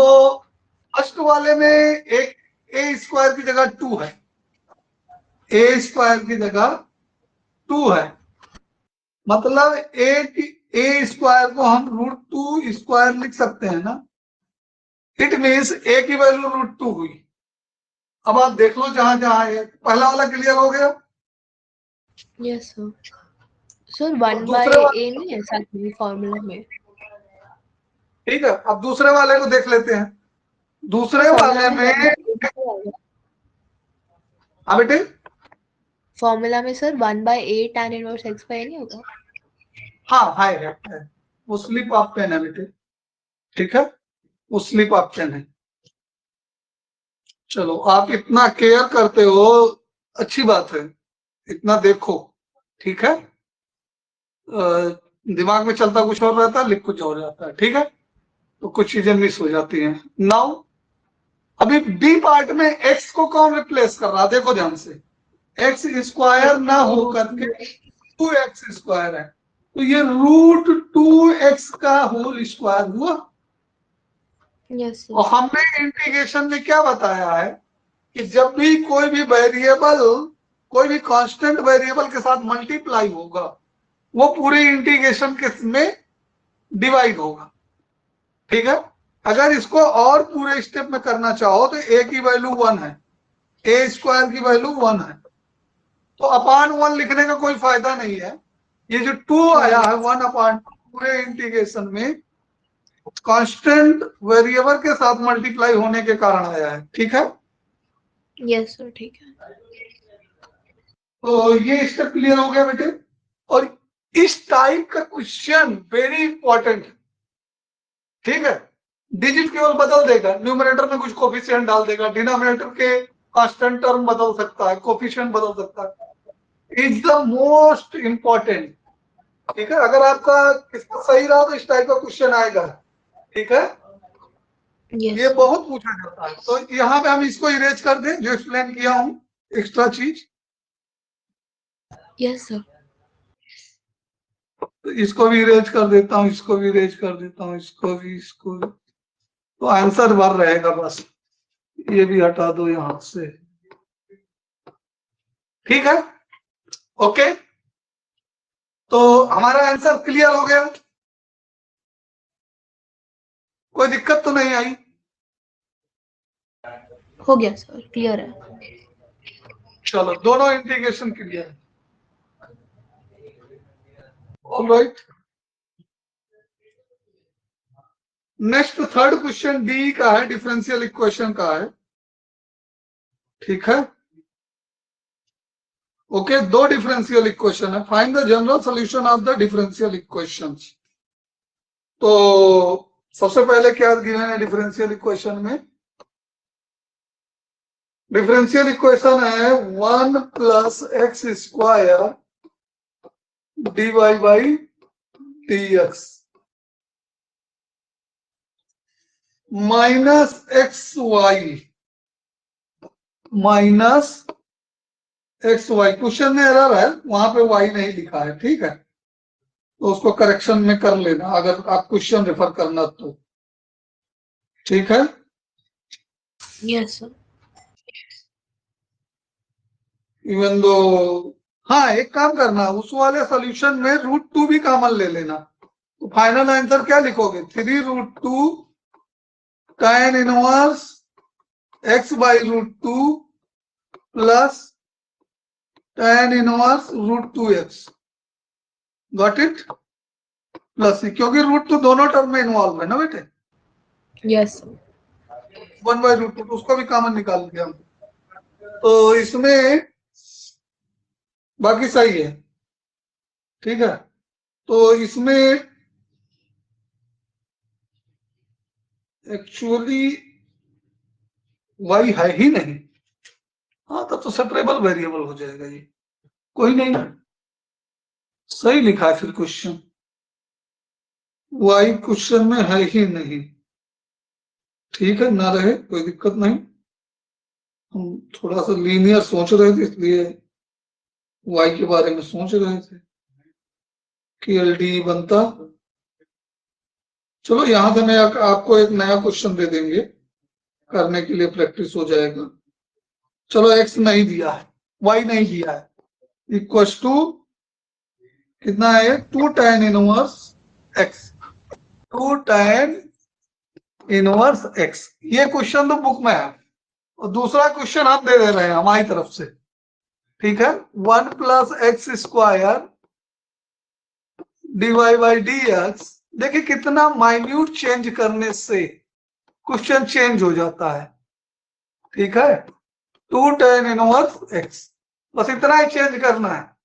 फर्स्ट वाले में एक a² की जगह 2 है, a² की जगह 2 है, मतलब a² को हम √2² लिख सकते हैं ना, इट मीन्स a की वैल्यू √2 हुई। अब आप देख लो जहां जहां है, पहला वाला क्लियर हो गया? यस सर, सर 1/a नहीं है साथ में फॉर्मूला में? ठीक है, अब दूसरे वाले को देख लेते हैं, दूसरे वाले में हाँ बेटे, फॉर्मूला में sir 1/a tan inverse x/a नहीं होगा? हाँ है, वो स्लिप ऑफ पेन है बेटे, ठीक है, वो स्लिप ऑफ पेन है। चलो, आप इतना केयर करते हो, अच्छी बात है, इतना देखो, ठीक है, दिमाग में चलता कुछ और रहता है, लिख कुछ और जाता है, ठीक है, तो कुछ चीजें मिस हो जाती हैं। नाउ अभी बी पार्ट में x को कौन रिप्लेस कर रहा, देखो ध्यान से, x² ना हो करके 2x² है, तो ये √2x का होल स्क्वायर हुआ। यस सर, और हमने इंटीग्रेशन में क्या बताया है कि जब भी कोई भी वेरिएबल, कोई भी कांस्टेंट वेरिएबल के साथ मल्टीप्लाई होगा, वो पूरे इंटीग्रेशन के में डिवाइड होगा, ठीक है। अगर इसको और पूरे स्टेप में करना चाहो तो a की वैल्यू 1 है, a² की वैल्यू 1 है, तो अपान 1 लिखने का कोई फायदा नहीं है, ये जो 2 आया है 1/2 पूरे इंटीग्रेशन में कांस्टेंट वेरिएबल के साथ मल्टीप्लाई होने के कारण आया है, ठीक है। यस सर, ठीक है। तो ये स्टेप क्लियर हो गया बेटे, और इस टाइप का क्वेश्चन वेरी इंपॉर्टेंट है, ठीक है। डिजिट केवल बदल देगा, न्यूमरेटर में कुछ कोफिशिएंट डाल देगा, डिनोमिनेटर के कांस्टेंट टर्म बदल सकता है, कोफिशिएंट बदल सकता है, इज द मोस्ट इंपॉर्टेंट, ठीक है। अगर आपका किस्मत सही रहा तो इस टाइप का क्वेश्चन आएगा, ठीक है। ये बहुत पूछा जाता है, तो यहाँ पे हम इसको इरेज कर दें, जो एक्सप्लेन किया हूं एक्स्ट्रा चीज। Yes sir. तो इसको भी इरेज कर देता हूँ, इसको भी इरेज कर देता हूँ, इसको भी। तो आंसर भर रहेगा बस। ये भी हटा दो यहां से। ठीक है, ओके। तो हमारा आंसर क्लियर हो गया, कोई दिक्कत तो नहीं आई? हो गया सर, क्लियर है। चलो, दोनों इंटीग्रेशन क्लियर है। Alright, next third question D का है, डिफरेंशियल इक्वेशन का है। ठीक है, ओके। दो डिफरेंशियल इक्वेशन है, find the general solution of the differential equations. तो सबसे पहले क्या गिवन है डिफरेंशियल इक्वेशन में? डिफरेंशियल इक्वेशन है 1 plus x square dy by dx minus X Y minus X Y. Question में एरर है, वहां पे वाई नहीं लिखा है, ठीक है, तो उसको करेक्शन में कर लेना अगर आप क्वेश्चन रेफर करना तो। ठीक है, यस सर। इवन दो, हाँ एक काम करना, उस वाले सॉल्यूशन में √2 भी कॉमन ले लेना, तो फाइनल आंसर क्या लिखोगे? 3√2 tan inverse x by √2 plus tan inverse √2x। Got it? Plus, क्योंकि √2 दोनों टर्म में इन्वॉल्व है ना बेटे। Yes sir. 1 बाई √2, तो उसको भी कॉमन निकाल दिया हम। तो इसमें बाकी सही है, ठीक है। तो इसमें एक्चुअली y है ही नहीं। हाँ, तब तो सेपरेबल वेरिएबल हो जाएगा ये, कोई नहीं, सही लिखा है फिर क्वेश्चन। y क्वेश्चन में है ही नहीं, ठीक है, ना रहे कोई दिक्कत नहीं। हम थोड़ा सा लीनियर सोच रहे थे, इसलिए y के बारे में सोच रहे थे कि LD बनता। चलो, यहां से मैं आपको एक नया क्वेश्चन दे देंगे, करने के लिए प्रैक्टिस हो जाएगा। चलो, x नहीं दिया है, y नहीं दिया है, इक्वल टू कितना है? 2 tan inverse x, 2 tan inverse x। ये क्वेश्चन तो बुक में है, और दूसरा क्वेश्चन हम दे दे रहे हैं हमारी तरफ से, ठीक है। 1 plus x square dy by dx। देखिए कितना माइन्यूट चेंज करने से क्वेश्चन चेंज हो जाता है, ठीक है। 2 tan इनवर्स x, बस इतना ही चेंज करना है।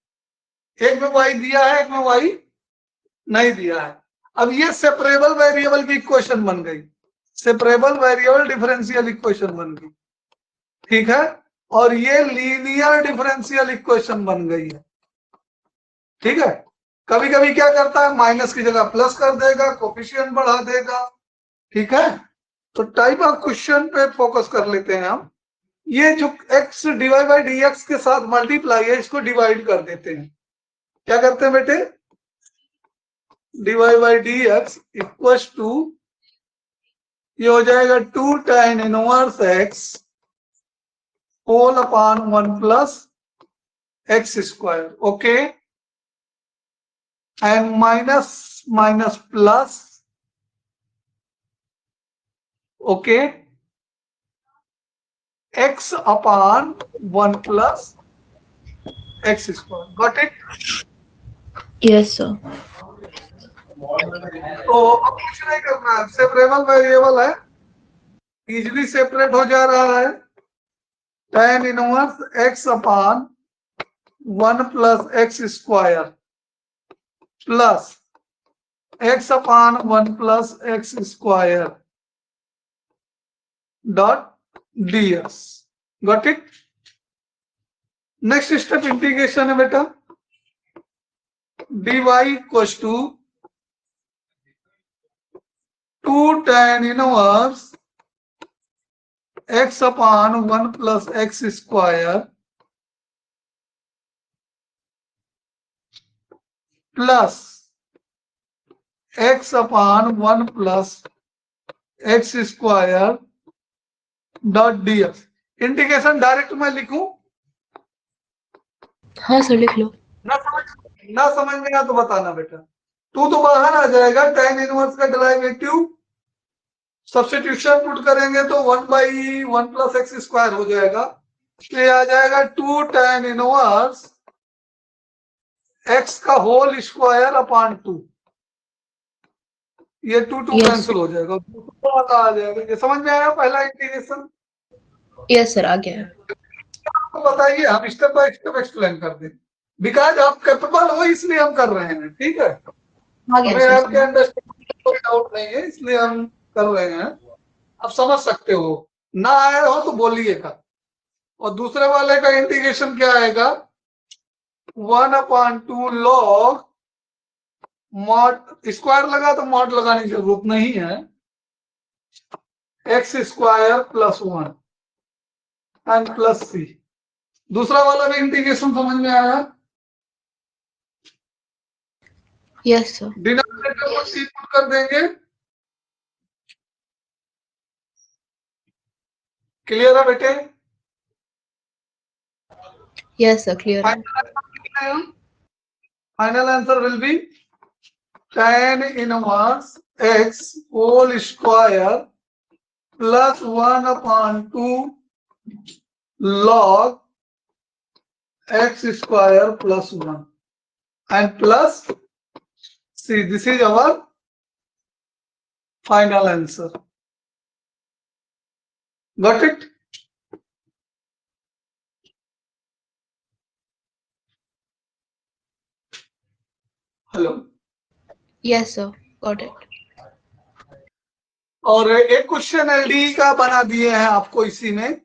एक में y दिया है, एक में y नहीं दिया है। अब ये सेपरेबल वेरिएबल की इक्वेशन बन गई, सेपरेबल वेरिएबल डिफरेंशियल इक्वेशन बन गई, ठीक है। और ये लीनियर डिफरेंशियल इक्वेशन बन गई है, ठीक है। कभी कभी क्या करता है, माइनस की जगह प्लस कर देगा, कोफिशिएंट बढ़ा देगा, ठीक है। तो टाइप ऑफ क्वेश्चन पे फोकस कर लेते हैं हम। ये जो x dy बाई dx के साथ मल्टीप्लाई है, इसको डिवाइड कर देते हैं। क्या करते हैं बेटे? dy by dx equal to, ये हो जाएगा 2 tan inverse x whole upon 1 plus x square, okay. And minus minus plus, okay, x upon 1 plus x square. Got it? Yes sir. तो अब कुछ नहीं करना है, सेपरेबल वेरिएबल है, इजिली सेपरेट हो जा रहा है। tan inverse x upon 1 plus x square plus x upon 1 plus x square dot ds। Got it? Next step integration है बेटा, dy equal to 2 tan inverse x upon 1 plus x square plus x upon 1 plus x square dot dx। Integration direct मैं लिखूं? हाँ sir लिख लो। ना समझ में आ तो बताना बेटा। टू तो बाहर आ जाएगा, tan इनवर्स का डेरिवेटिव सब्स्टिट्यूशन पुट करेंगे तो 1/1 प्लस एक्स स्क्वायर हो जाएगा। तो ये आ जाएगा 2 tan इनवर्स एक्स का होल स्क्वायर अपॉन 2। ये 2 Yes. कैंसिल हो जाएगा, दूसरा वाला आ जाएगा। ये समझ में आया पहला इंटीग्रेशन? यस सर आ गया है। आपको बताइए, हम स्टेप बाय स्टेप एक्सप्लेन कर दें, बिकॉज आप कैपेबल हो इसलिए हम कर रहे हैं। ठीक है, आ गया हमें आपके सर। अंडरस्टैंडिंग में कोई डाउट नहीं है, इसलिए हम कर रहे हैं। आप समझ सकते हो, ना आया हो तो बोलिएगा। और दूसरे वाले का इंटीग्रेशन क्या आएगा? 1/2 log मॉड स्क्वायर लगा तो मॉड लगाने की जरूरत नहीं है, x square plus 1 and plus C. दूसरा वाला भी इंटीग्रेशन समझ में आया? Yes sir. डिनोमिनेटर को सी पुट कर देंगे। क्लियर है बेटे? यस सर क्लियर है। Final answer will be tan inverse x whole square plus 1/2 log x square plus 1 and plus c. This is our final answer. Got it? Hello. Yes sir got it. और एक question LD का बना दिए हैं आपको इसी में,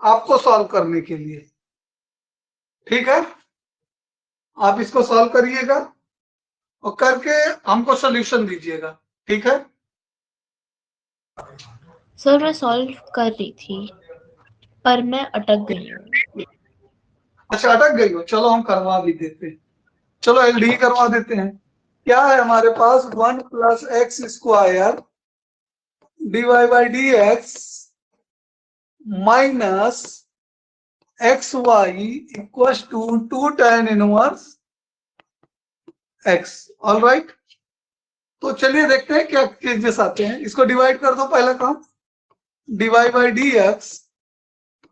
आपको सॉल्व करने के लिए। ठीक है, आप इसको सॉल्व करिएगा और करके हमको सॉल्यूशन दीजिएगा। ठीक है सर मैं सॉल्व कर रही थी पर मैं अटक गई हूँ। अच्छा, अटक गई हो? चलो हम करवा भी देते हैं। चलो एलडी करवा देते हैं। क्या है हमारे पास? 1 plus x square divide by D X minus X Y equal to 2 tan inverse X. All right, तो चलिए देखते हैं क्या चेंजेस आते हैं। इसको डिवाइड कर दो। पहला काम, divide by D X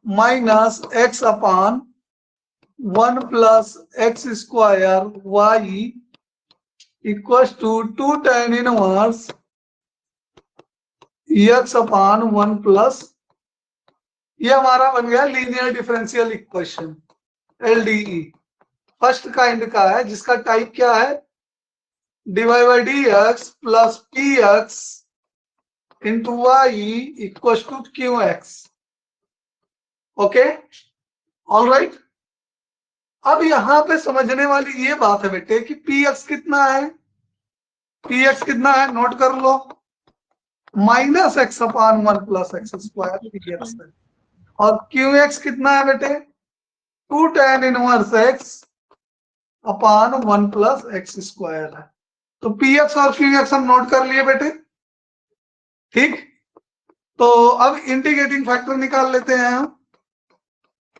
minus x upon 1 plus x square Y equal to 2 tan inverse x upon 1 plus, ये हमारा बन गया linear differential equation LDE. First kind का है, जिसका टाइप क्या है? Divide by D X plus P X into Y equal to Q X. Okay, all right. अब यहां पे समझने वाली ये बात है बेटे कि पी एक्स कितना है? पी एक्स कितना है नोट कर लो, minus x upon 1 plus x square P x है। और क्यू एक्स कितना है बेटे? 2 tan inverse x upon 1 plus x square है। तो पी एक्स और क्यू एक्स हम नोट कर लिए बेटे। ठीक, तो अब इंटीग्रेटिंग फैक्टर निकाल लेते हैं हम।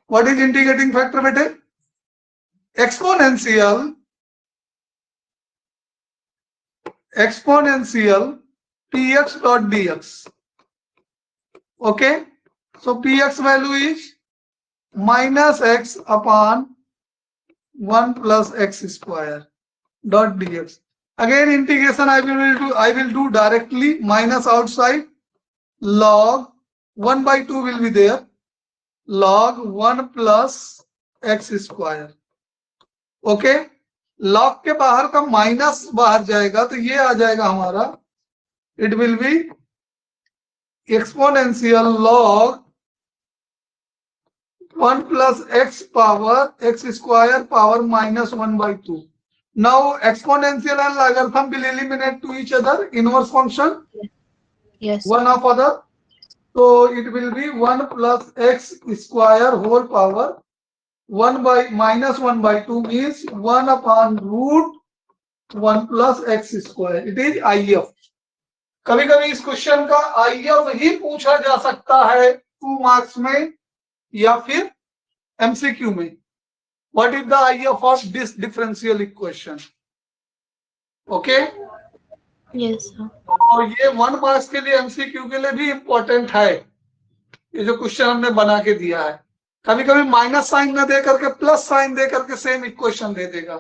व्हाट इज इंटीग्रेटिंग फैक्टर बेटे? Exponential px dot dx. Okay, so px value is minus x upon 1 plus x square dot dx. Again integration I will do directly, minus outside, log 1/2 will be there, log 1 plus x square. Okay, log के बाहर का minus बाहर जाएगा तो ये आ जाएगा हमारा, it will be exponential log 1 plus x power x square power minus 1/2. Now exponential and logarithm will eliminate to each other, inverse function, Yes. one of other. So it will be 1 plus x square whole power 1/-1/2 means 1/√1 plus x square. It is IF. कभी कभी इस question का IF ही पूछा जा सकता है 2 marks में या फिर MCQ में. What is the IF of this differential equation? Okay? Yes, sir. और ये 1 मार्क्स के लिए MCQ के लिए भी इंपॉर्टेंट है. ये जो क्वेश्चन हमने बना के दिया है, कभी कभी माइनस साइन न दे करके प्लस साइन दे करके सेम इक्वेशन दे देगा.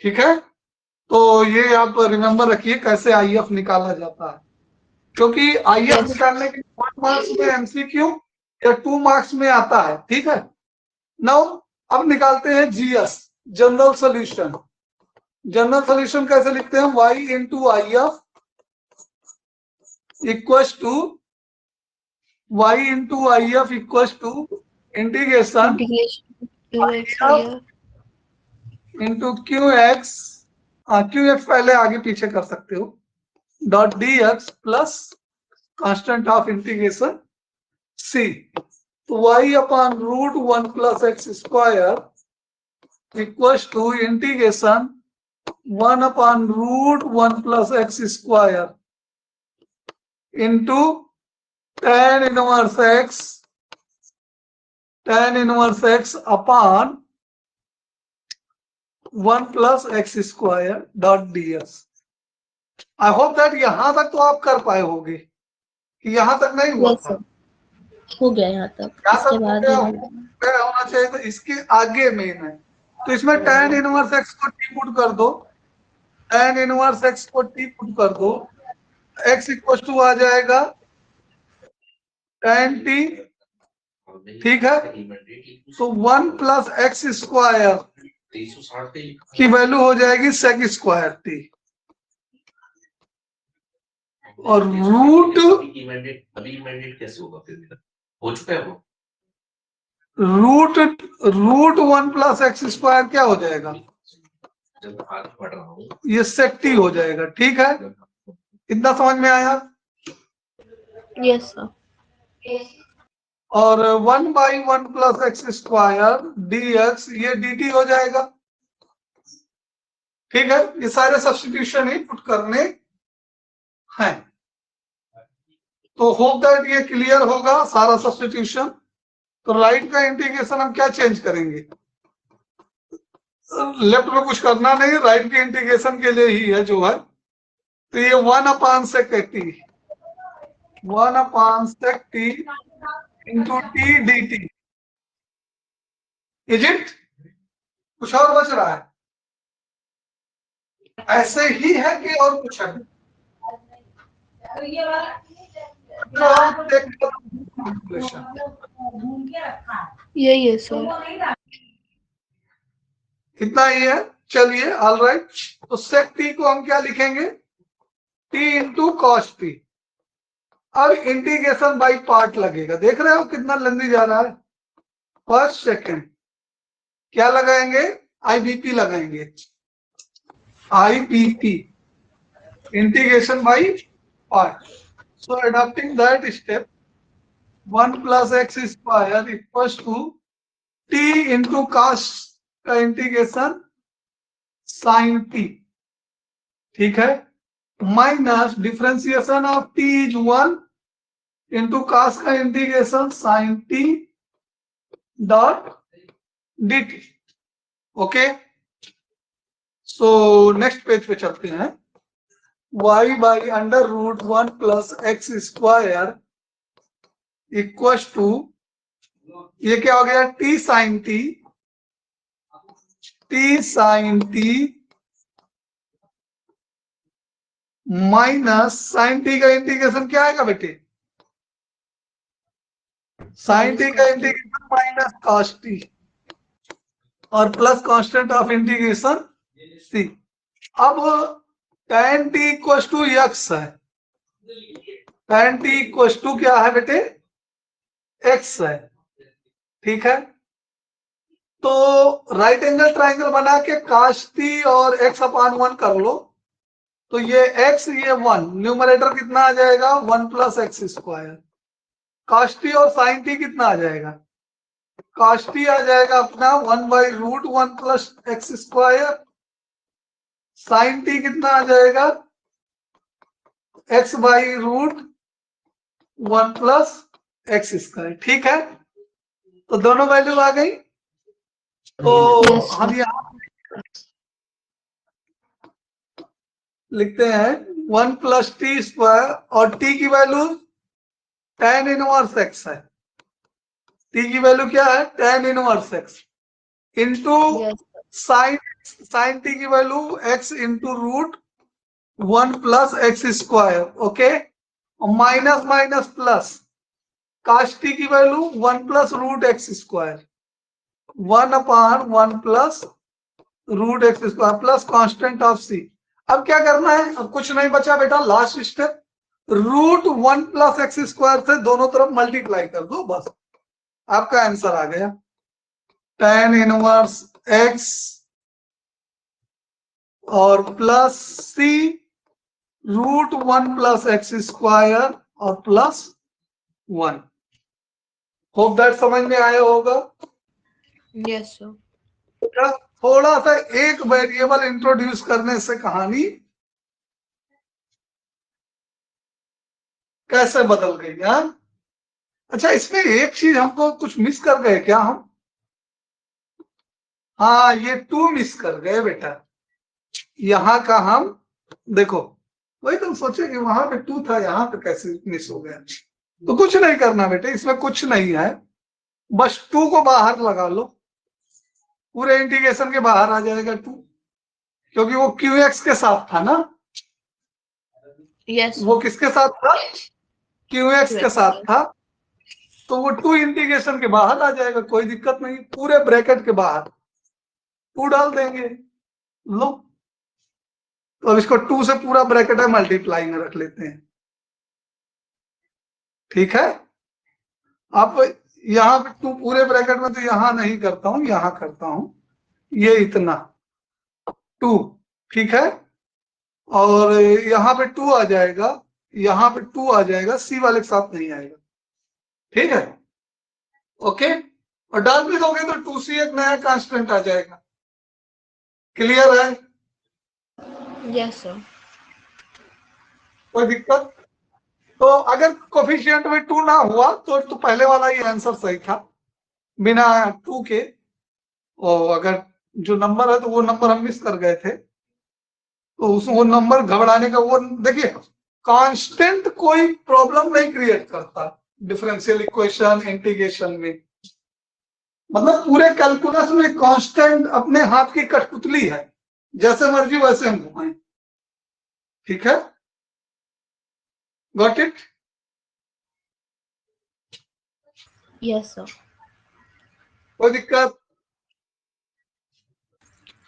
ठीक है, तो ये आप रिमेंबर रखिए कैसे IF निकाला जाता है, क्योंकि IF Yes. निकालने के 1 मार्क्स में MCQ या 2 मार्क्स में आता है. ठीक है, नाउ अब निकालते हैं GS, general solution. General solution कैसे लिखते हैं? y into IF equals to y into IF equals to integration Integration into QX, QX पहले आगे पीछे कर सकते हो, dot dx plus constant of integration c. तो y/√1 plus x square equals to integration 1/√1 plus x square into tan inverse x upon 1 plus x square dot ds. I hope that यहां तक तो आप कर पाए होगे, कि यहां तक नहीं हुआ Yes, था. sir. हो गया यहाँ तक. यहाँ इसके तक हो बाद गया ये होना चाहिए, तो इसके आगे मेन है. तो इसमें tan इनवर्स x को t पुट कर दो, tan इनवर्स x को t पुट कर दो, x इक्वल टू आ जाएगा tan t. ठीक है, तो 1 प्लस एक्स स्क्वायर की वैल्यू हो जाएगी सेक स्क्वायर टी, और रूट कैसे होगा फिर? हो चुका है वो. रूट 1 प्लस एक्स स्क्वायर क्या हो जाएगा? जब आगे बढ़ रहा हूँ ये सेक टी हो जाएगा. ठीक है, इतना समझ में आया? Yes, sir. और 1/1 प्लस एक्स स्क्वायर dx ये dt हो जाएगा. ठीक है, ये सारे सब्स्टिट्यूशन ही पुट करने हैं. तो होप दैट ये क्लियर होगा सारा सब्स्टिट्यूशन. तो राइट का इंटीग्रेशन हम क्या चेंज करेंगे? लेफ्ट में कुछ करना नहीं, राइट के इंटीग्रेशन के लिए ही है जो है. तो ये 1/sec t, 1/sec t into t dt. Is it? कुछ और बच रहा है? ऐसे ही है कि और कुछ है? यही है सर. इतना ही है. चलिए, ऑल राइट. तो सेक टी को हम क्या लिखेंगे? T into cos T. अब इंटीग्रेशन बाई पार्ट लगेगा. देख रहे हो कितना लंबी जा रहा है? फर्स्ट सेकंड क्या लगाएंगे? IBP लगाएंगे. IBP, integration by part. So adopting that step, 1 plus x square equals to t into cos का इंटीग्रेशन साइन टी. ठीक है, minus differentiation of t is 1 into cos का integration sine t dot dt. Okay, so next page पे चलते हैं. y/√1 plus x square equals to, ये क्या हो गया? t sine t, t sine t minus sine t का integration क्या आएगा बेटे? साइन t का इंटीग्रेशन माइनस कॉस t और plus constant of integration c. अब tan t equals to x है. tan t इक्वल्स टू क्या है बेटे? x है. ठीक है, तो राइट एंगल ट्राइंगल बना के cos t और x/1 कर लो. तो ये x, ये 1, न्यूमरेटर कितना आ जाएगा? 1 plus x square. cos t और sin t कितना आ जाएगा? cos t आ जाएगा अपना 1/√1 plus x square, sin t कितना आ जाएगा x/√1 प्लस एक्स स्क्वायर। ठीक है, तो दोनों वैल्यू आ गई। तो Yes, sir. हम यहाँ लिखते हैं 1 प्लस टी स्क्वायर और t की वैल्यू tan इनवर्स x है। t की वैल्यू क्या है tan inverse x into Yes. Sine t की value x into √1 plus x square. Okay, minus minus plus cos t की value 1 plus √x square 1/1 plus √x square plus constant of c। अब क्या करना है, अब कुछ नहीं बचा बेटा, last step √1 plus x square से दोनों तरफ मल्टीप्लाई कर दो, बस आपका आंसर आ गया। tan इनवर्स x और plus c √1 plus x square और प्लस 1। होप दैट समझ में आया होगा। Yes, sir. थोड़ा सा एक वेरिएबल इंट्रोड्यूस करने से कहानी कैसे बदल गई है। अच्छा, इसमें एक चीज हमको कुछ मिस कर गए क्या हम? हाँ, ये 2 मिस कर गए बेटा। यहाँ का हम देखो, वही तुम सोचे कि वहां पे 2 था, यहाँ पे कैसे मिस हो गया। तो कुछ नहीं करना बेटे, इसमें कुछ नहीं है, बस 2 को बाहर लगा लो, पूरे इंटीग्रेशन के बाहर आ जाएगा 2, क्योंकि वो QX के साथ था ना। Yes, वो sir. किसके साथ था? QX के साथ था, तो वो 2 इंटीग्रेशन के बाहर आ जाएगा, कोई दिक्कत नहीं, पूरे ब्रैकेट के बाहर 2 डाल देंगे। लो, तो अब इसको 2 से पूरा ब्रैकेट है मल्टीप्लाई में रख लेते हैं। ठीक है, अब यहाँ पे 2 पूरे ब्रैकेट में तो यहाँ नहीं करता हूं, यहाँ करता हूं, ये इतना 2। ठीक है, और यहाँ पे 2 आ जाएगा, यहाँ पे 2 आ जाएगा, सी वाले के साथ नहीं आएगा। ठीक है, ओके, और डाल भी दोगे तो 2c एक नया कांस्टेंट आ जाएगा। क्लियर है? Yes, sir. कोई दिक्कत? तो अगर कोफिशिएंट में 2 ना हुआ तो पहले वाला ही आंसर सही था बिना 2 के। और अगर जो नंबर है तो वो नंबर हम मिस कर गए थे, तो उस वो नंबर घबराने का वो देखिए, कांस्टेंट कोई प्रॉब्लम नहीं क्रिएट करता डिफरेंशियल इक्वेशन इंटीग्रेशन में। मतलब पूरे कैलकुलस में कांस्टेंट अपने हाथ की कठपुतली है, जैसे मर्जी वैसे हम घुमाएं। ठीक है, गॉट इट? Yes, sir. कोई दिक्कत?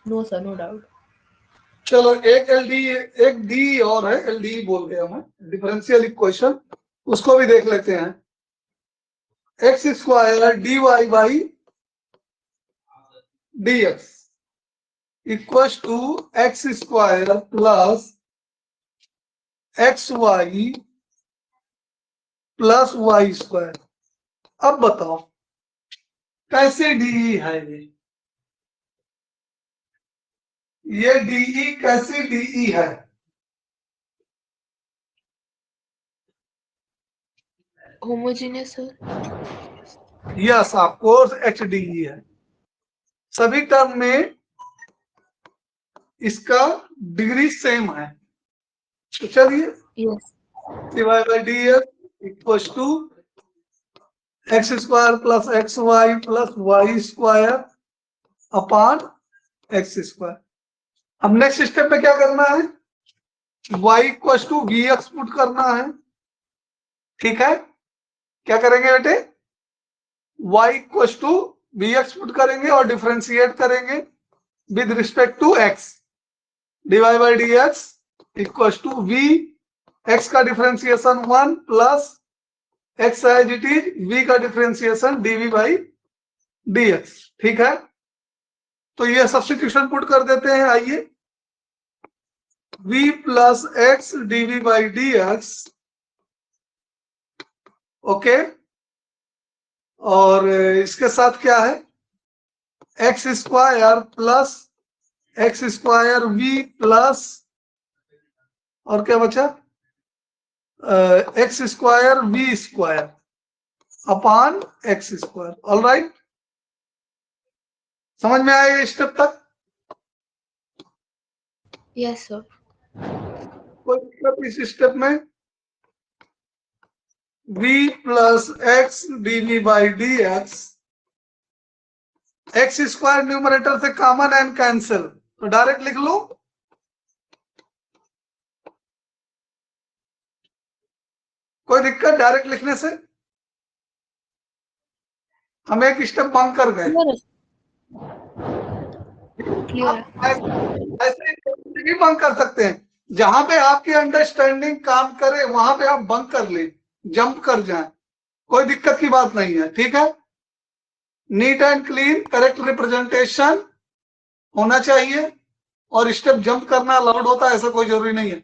No, sir. No doubt. चलो, एक डी और है, एलडी बोल गया मैं, डिफरेंशियल इक्वेशन, उसको भी देख लेते हैं। X square dy by dx equal to x square plus x Y plus Y square. अब बताओ कैसे डी है ये डी कैसे डी है? Homogeneous, sir. Yes, of course H D है। सभी टर्म में इसका डिग्री सेम है, तो चलिए Yes. Divide by d equal to x square plus x Y plus Y square upon x square. अब नेक्स्ट स्टेप में क्या करना है, y equal to v x put करना है। ठीक है, क्या करेंगे बेटे, y equal to v x put करेंगे और डिफरेंशिएट करेंगे with respect to x, divide by D x equal to v x का differentiation 1 plus x as it is v का डिफरेंशिएशन dv बाई dx। ठीक है, तो ये सब्स्टिट्यूशन पुट कर देते हैं। आइए, v प्लस X dv by dx, okay, और इसके साथ क्या है, x square plus x square V plus और क्या बचा, X square V square upon x square. All right, समझ में आया ये स्टेप तक? Yes sir. कोई दिक्कत इस स्टेप में? v प्लस X dv by D X square numerator से कॉमन एंड कैंसिल, तो डायरेक्ट लिख लो। कोई दिक्कत डायरेक्ट लिखने से? हम एक स्टेप बंक कर गए। ऐसे भी बंक कर सकते हैं, जहां पे आपकी अंडरस्टैंडिंग काम करे वहां पे आप बंक कर ले, जंप कर जाएं, कोई दिक्कत की बात नहीं है। ठीक है, neat and clean correct representation होना चाहिए, और स्टेप जंप करना अलाउड होता है, ऐसा कोई जरूरी नहीं है।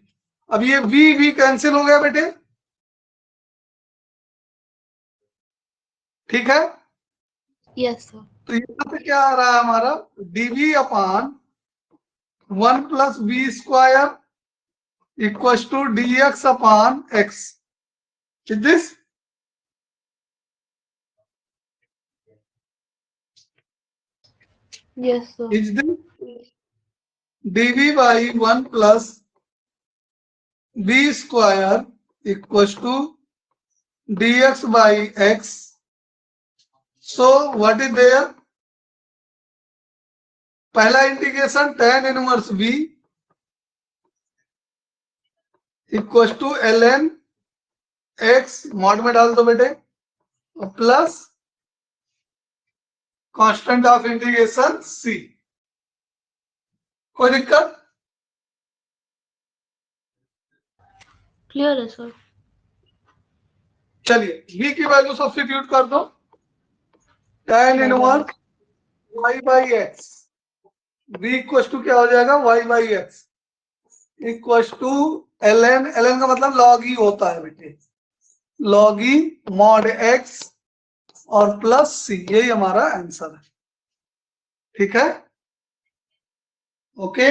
अब ये वी कैंसिल हो गया बेटे, ठीक है? Yes sir. तो यहाँ पे क्या आ रहा है हमारा, dv upon 1 plus v square equal to dx upon x। Is this? Yes sir. Is this dv by 1 plus v square equal to dx by x। So what is there? पहला integration tan inverse v equal to ln x, mod में डाल दो बेटे, plus constant of integration c। कोई दिक्कत? Clear है sir. चलिए v की वैल्यू सब्स्टिट्यूट कर दो, tan inverse y by X, v equal to क्या हो जाएगा, y by X equal to ln, ln का मतलब log e होता है बेटे, log e मॉड x और प्लस c, यही हमारा आंसर है। ठीक है, ओके?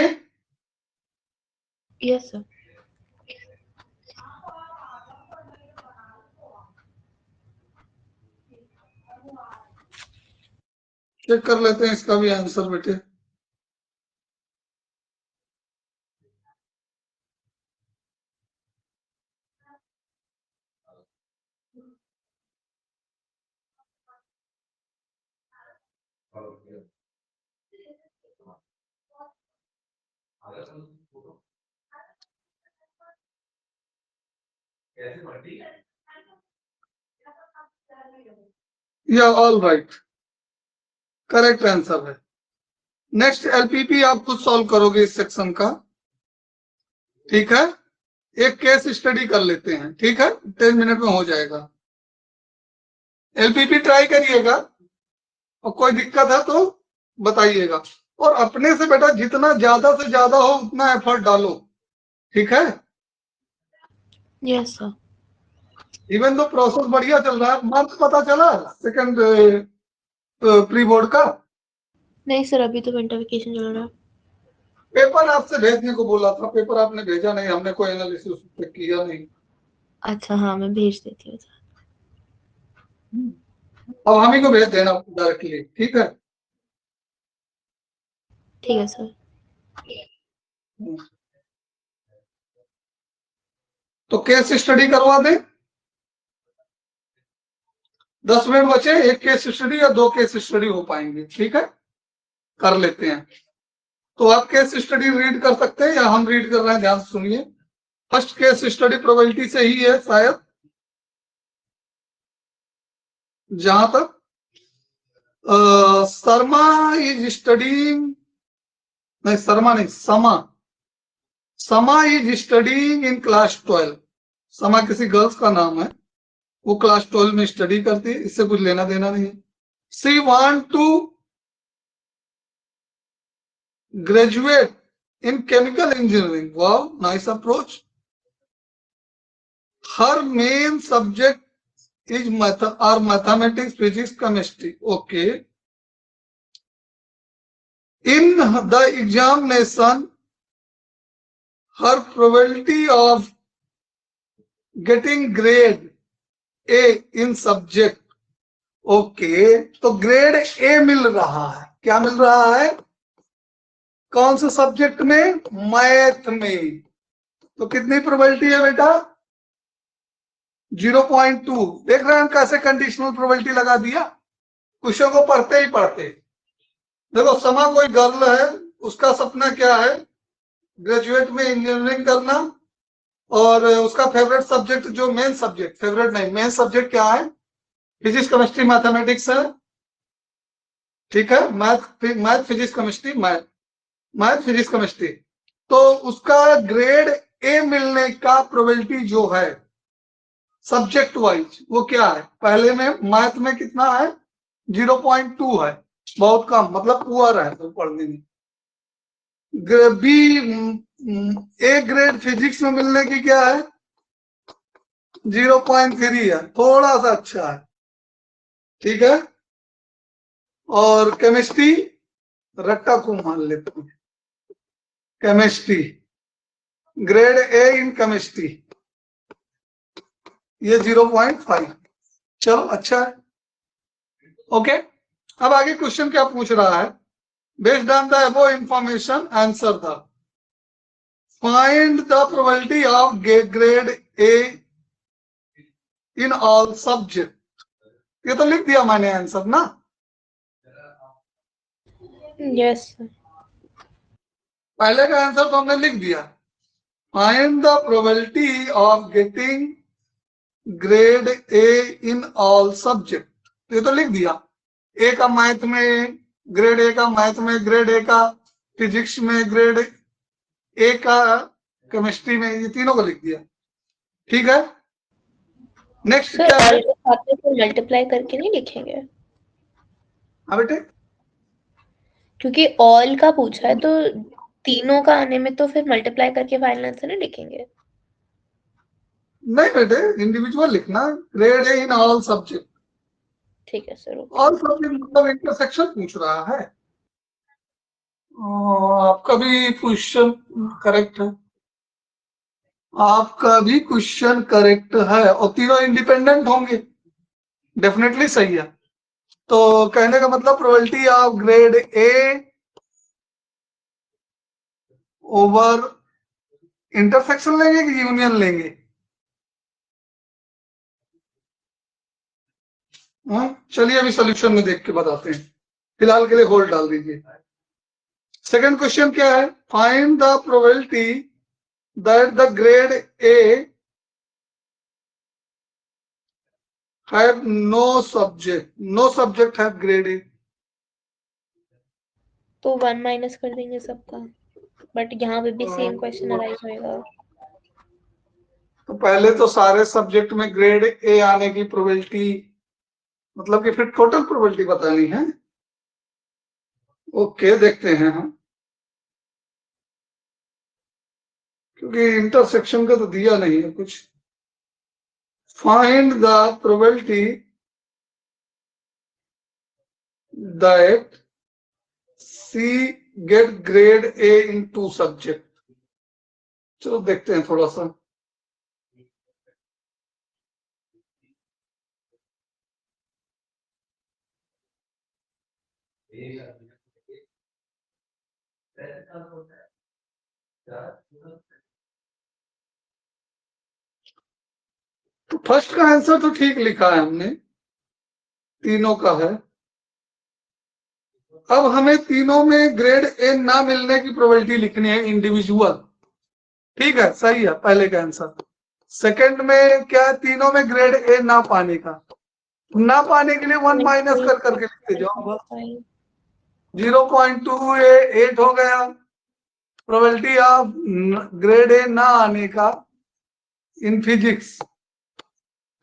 Yes sir. चेक कर लेते हैं इसका भी आंसर बेटे। या ऑल राइट, करेक्ट आंसर है। नेक्स्ट एलपीपी आप खुद सॉल्व करोगे इस सेक्शन का, ठीक है? एक केस स्टडी कर लेते हैं, ठीक है? 10 मिनट में हो जाएगा। एलपीपी ट्राई करिएगा, और कोई दिक्कत है तो बताइएगा, और अपने से बेटा जितना ज्यादा से ज्यादा हो उतना एफर्ट डालो, ठीक है? Yes sir. इवन तो प्रोसेस बढ़िया चल रहा है। मार्क्स पता चला सेकंड प्री बोर्ड का? नहीं सर, अभी तो विंटर वेकेशन चल रहा है। पेपर आपसे भेजने को बोला था, पेपर आपने भेजा नहीं, हमने कोई एनालिसिस किया नहीं। अच्छा हाँ, मैं भेज देती हूँ। अब हम ही को भेज देना डायरेक्टली, ठीक है? ठीक है सर। तो केस स्टडी करवा दें, 10 मिनट बचे, एक केस स्टडी या 2 केस स्टडी हो पाएंगे, ठीक है? कर लेते हैं। तो आप केस स्टडी रीड कर सकते हैं या हम रीड कर रहे हैं, ध्यान से सुनिए। फर्स्ट केस स्टडी प्रोबेबिलिटी से ही है शायद, जहां तक शर्मा इज स्टडीइंग, नहीं शर्मा नहीं, समा इज स्टडीइंग इन क्लास 12। समा किसी गर्ल्स का नाम है, वो क्लास 12 में स्टडी करती है, इससे कुछ लेना देना नहीं है। She want to graduate in chemical engineering. Wow, nice approach. Her main subject is are mathematics, physics, chemistry. Okay. In the examination, her probability of getting grade A in subject. Okay, तो grade A मिल रहा है। क्या मिल रहा है? कौन से subject में? Math में। तो कितनी प्रोबेबिलिटी है बेटा? 0.2। देख रहे हैं कैसे कंडीशनल प्रोबेबिलिटी लगा दिया क्वेश्चन को पढ़ते ही पढ़ते। देखो, समा कोई गर्ल है, उसका सपना क्या है? ग्रेजुएट में इंजीनियरिंग करना, और उसका फेवरेट सब्जेक्ट, जो मेन सब्जेक्ट, फेवरेट नहीं, मेन सब्जेक्ट क्या है? फिजिक्स, केमिस्ट्री, मैथमेटिक्स है। ठीक है, math physics chemistry, math physics chemistry. तो उसका ग्रेड ए मिलने का प्रोबेबिलिटी जो है सब्जेक्ट वाइज, वो क्या है? पहले में मैथ में कितना है? 0.2 है, बहुत कम, मतलब पुअर है तो पढ़ने में। बी ए ग्रेड फिजिक्स में मिलने की क्या है? 0.3 है, थोड़ा सा अच्छा है। ठीक है, और केमिस्ट्री रट्टा को मान लेते हैं, chemistry grade A in chemistry ये 0.5। चलो अच्छा है। ओके, अब आगे क्वेश्चन क्या पूछ रहा है? Based on the above information answer the find the probability of grade A in all subject. ये तो लिख दिया मैंने आंसर ना? यस। पहले का आंसर तो हमने लिख दिया। Find the probability of getting grade A in all subject, ये तो लिख दिया। ए का मैथ में ग्रेड ए का, मैथ में ग्रेड ए का, फिजिक्स में ग्रेड ए का, केमिस्ट्री में, ये तीनों को लिख दिया। ठीक है, नेक्स्ट क्या है? मल्टीप्लाई करके नहीं लिखेंगे? हाँ बेटे, क्योंकि ऑल का पूछा है तो तीनों का आने में तो फिर मल्टीप्लाई करके फाइनल आंसर नहीं लिखेंगे। नहीं बेटे, इंडिविजुअल लिखना, grade A in all subject. ठीक है सर। ऑल सब्जेक्ट मतलब इंटरसेक्शन पूछ रहा है। आपका भी क्वेश्चन करेक्ट है, आपका भी क्वेश्चन करेक्ट है, और तीनों इंडिपेंडेंट होंगे, डेफिनेटली सही है। तो कहने का मतलब probability of grade A over intersection लेंगे कि यूनियन लेंगे? चलिए अभी सॉल्यूशन में देख के बताते हैं, फिलहाल के लिए होल्ड डाल दीजिए। सेकंड क्वेश्चन क्या है? Find the probability that the grade A have no subject have grade A। तो 1 माइनस कर देंगे सबका, बट यहाँ पे भी सेम क्वेश्चन अराइज होएगा। तो पहले तो सारे सब्जेक्ट में ग्रेड ए आने की प्रोबेबिलिटी, मतलब कि फिर टोटल प्रोबेबिलिटी बतानी है। ओके, देखते हैं हम, क्योंकि इंटरसेक्शन का तो दिया नहीं है कुछ। Find the probability that she get grade A in 2 subject. चलो देखते हैं थोड़ा सा। तो फर्स्ट का आंसर तो ठीक लिखा है हमने, तीनों का है। अब हमें तीनों में ग्रेड ए ना मिलने की प्रोबेबिलिटी लिखनी है इंडिविजुअल। ठीक है, सही है पहले का आंसर। सेकंड में क्या है? तीनों में ग्रेड ए ना पाने का, ना पाने के लिए 1 माइनस कर करके लिखते जाओ। 0.2 8 हो गया प्रोबेबिलिटी ऑफ ग्रेड ए ना आने का इन फिजिक्स।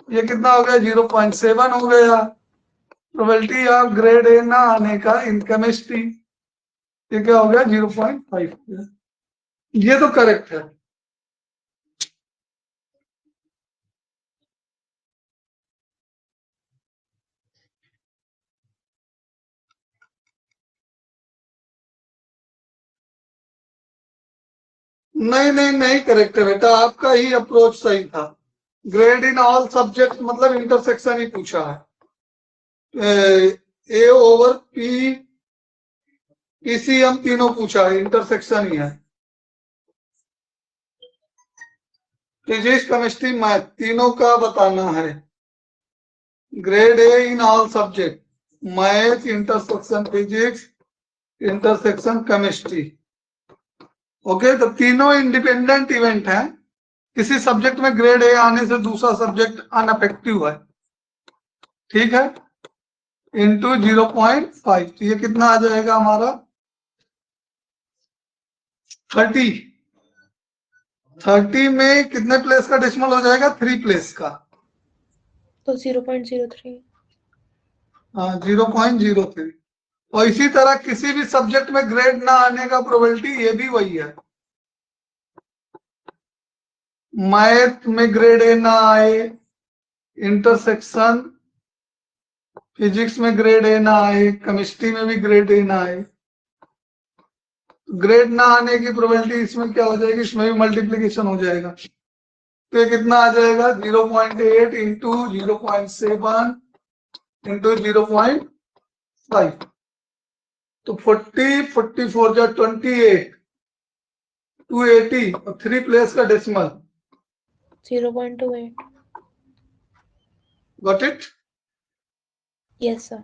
ये कितना हो गया? 0.7 हो गया प्रोबेबिलिटी ऑफ ग्रेड ए ना आने का इन केमिस्ट्री। ये क्या हो गया? 0.5 हो गया। ये तो करेक्ट है। नहीं नहीं नहीं, करेक्ट है बेटा, आपका ही अप्रोच सही था। ग्रेड इन ऑल सब्जेक्ट मतलब इंटरसेक्शन ही पूछा है। ए ओवर पी पीसीएम तीनों पूछा है, इंटरसेक्शन ही है। फिजिक्स केमिस्ट्री मैथ तीनों का बताना है। Grade A in all subject, math, intersection physics, intersection chemistry. Okay, तो तीनों इंडिपेंडेंट इवेंट हैं। किसी सब्जेक्ट में ग्रेड ए आने से दूसरा सब्जेक्ट अनअफेक्टिव है, ठीक है, इंटू 0.5, तो ये कितना आ जाएगा हमारा 30 में कितने प्लेस का डेसिमल हो जाएगा, 3 प्लेस का, तो 0.03। हाँ 0.03। और इसी तरह किसी भी सब्जेक्ट में ग्रेड ना आने का प्रोबेबिलिटी ये भी वही है। मैथ में ग्रेड ए ना आए, इंटरसेक्शन फिजिक्स में ग्रेड ए ना आए, केमिस्ट्री में भी ग्रेड ए ना आए। ग्रेड ना आने की प्रोबेबिलिटी इसमें क्या हो जाएगी, इसमें भी मल्टीप्लीकेशन हो जाएगा। तो ये कितना आ जाएगा 0.8 इंटू 0.7 इंटू 0.5, तो 40 44 जा 28 280 और 3 प्लेस का decimal 0.28। Got it. Yes sir.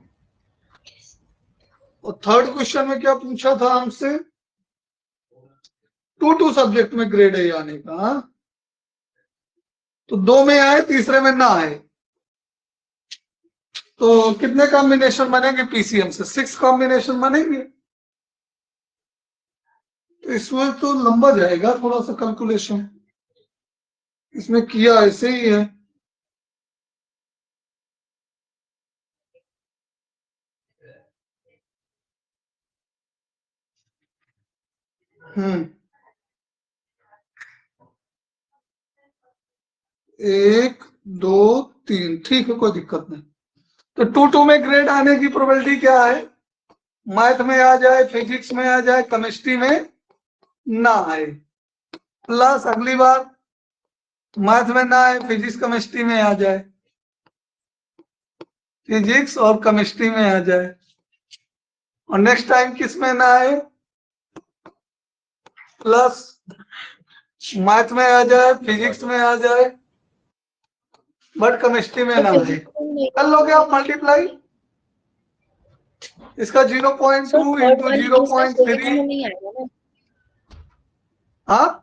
और थर्ड क्वेश्चन में क्या पूछा था हमसे, 2 सब्जेक्ट में ग्रेड ए आने का, हाँ? तो 2 में आए, तीसरे में ना आए, तो कितने कॉम्बिनेशन बनेंगे पीसीएम से, 6 कॉम्बिनेशन बनेंगे। तो इसमें तो लंबा जाएगा थोड़ा सा कैलकुलेशन, इसमें किया ऐसे ही है। एक दो तीन, ठीक है, कोई दिक्कत नहीं। तो 2 में ग्रेड आने की प्रोबेबिलिटी क्या है, मैथ में आ जाए, फिजिक्स में आ जाए, केमिस्ट्री में ना आए, प्लस अगली बार मैथ में ना आए, फिजिक्स केमिस्ट्री में आ जाए, फिजिक्स और केमिस्ट्री में आ जाए, और नेक्स्ट टाइम किस में ना आए, प्लस मैथ में आ जाए, फिजिक्स में आ जाए, बट केमिस्ट्री में ना आए। कर लोगे आप मल्टीप्लाई, इसका 0.2 इंटू 0.3, नहीं आएगा ना, हाँ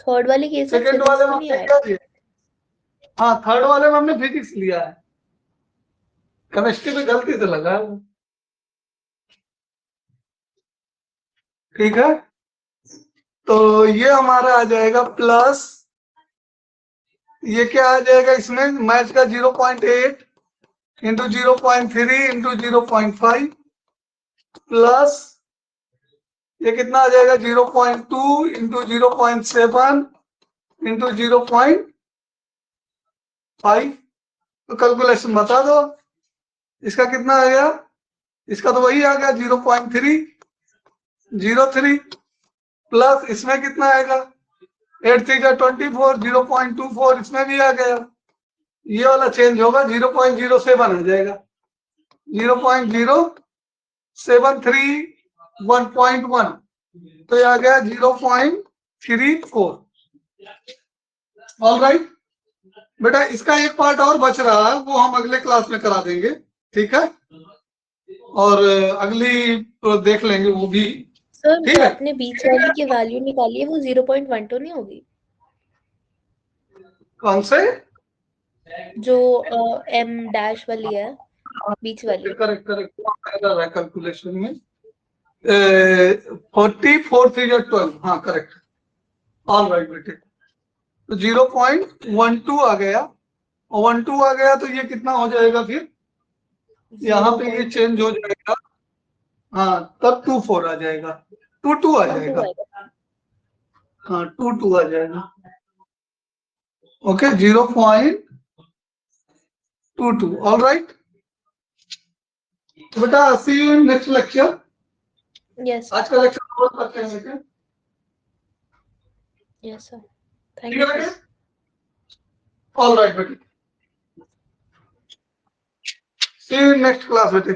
थर्ड वाले केस में सेकेंड वाले में हमने क्या दिया, हाँ थर्ड वाले में हमने फिजिक्स लिया है, केमिस्ट्री में गलती से लगा है, ठीक है। तो ये हमारा आ जाएगा प्लस, ये क्या आ जाएगा इसमें, मैथ का 0.8 इंटू 0.3 इंटू 0.5 प्लस ये कितना आ जाएगा 0.2 इंटू 0.7 इंटू 0.5। तो कैलकुलेशन बता दो, इसका कितना आ गया, इसका तो वही आ गया 0.303 प्लस इसमें कितना आएगा 8 3 जा 24 0.24 इसमें भी आ गया, ये वाला चेंज होगा 0.07 आ जाएगा 0.073 1.1, तो ये आ गया 0.34। ऑल राइट बेटा, इसका एक पार्ट और बच रहा है, वो हम अगले क्लास में करा देंगे, ठीक है, और अगली तो देख लेंगे वो भी। सर ठीक जो है, आपने बीच वाली की वैल्यू निकाली है वो 0.12 नहीं होगी, कौन से, जो m डैश वाली है बीच वाली। करेक्ट करेक्ट कैलकुलेशन में 44 3 या 12, हाँ करेक्ट, ऑल राइट बेटे। तो 0.12 आ गया, और 12 आ गया तो ये कितना हो जाएगा फिर, यहाँ पे ये चेंज हो जाएगा, हाँ तब 24 आ जाएगा, 22 आ जाएगा, हाँ 22 आ जाएगा, ओके 0.22, ऑल राइट। तो बेटा see you in next lecture. Yes आज का लेक्चर बहुत करते हैं बेटे। यस सर, थैंक ठीक यू है बेटे? सर। ऑल राइट बेटे, सी यू नेक्स्ट क्लास बेटे।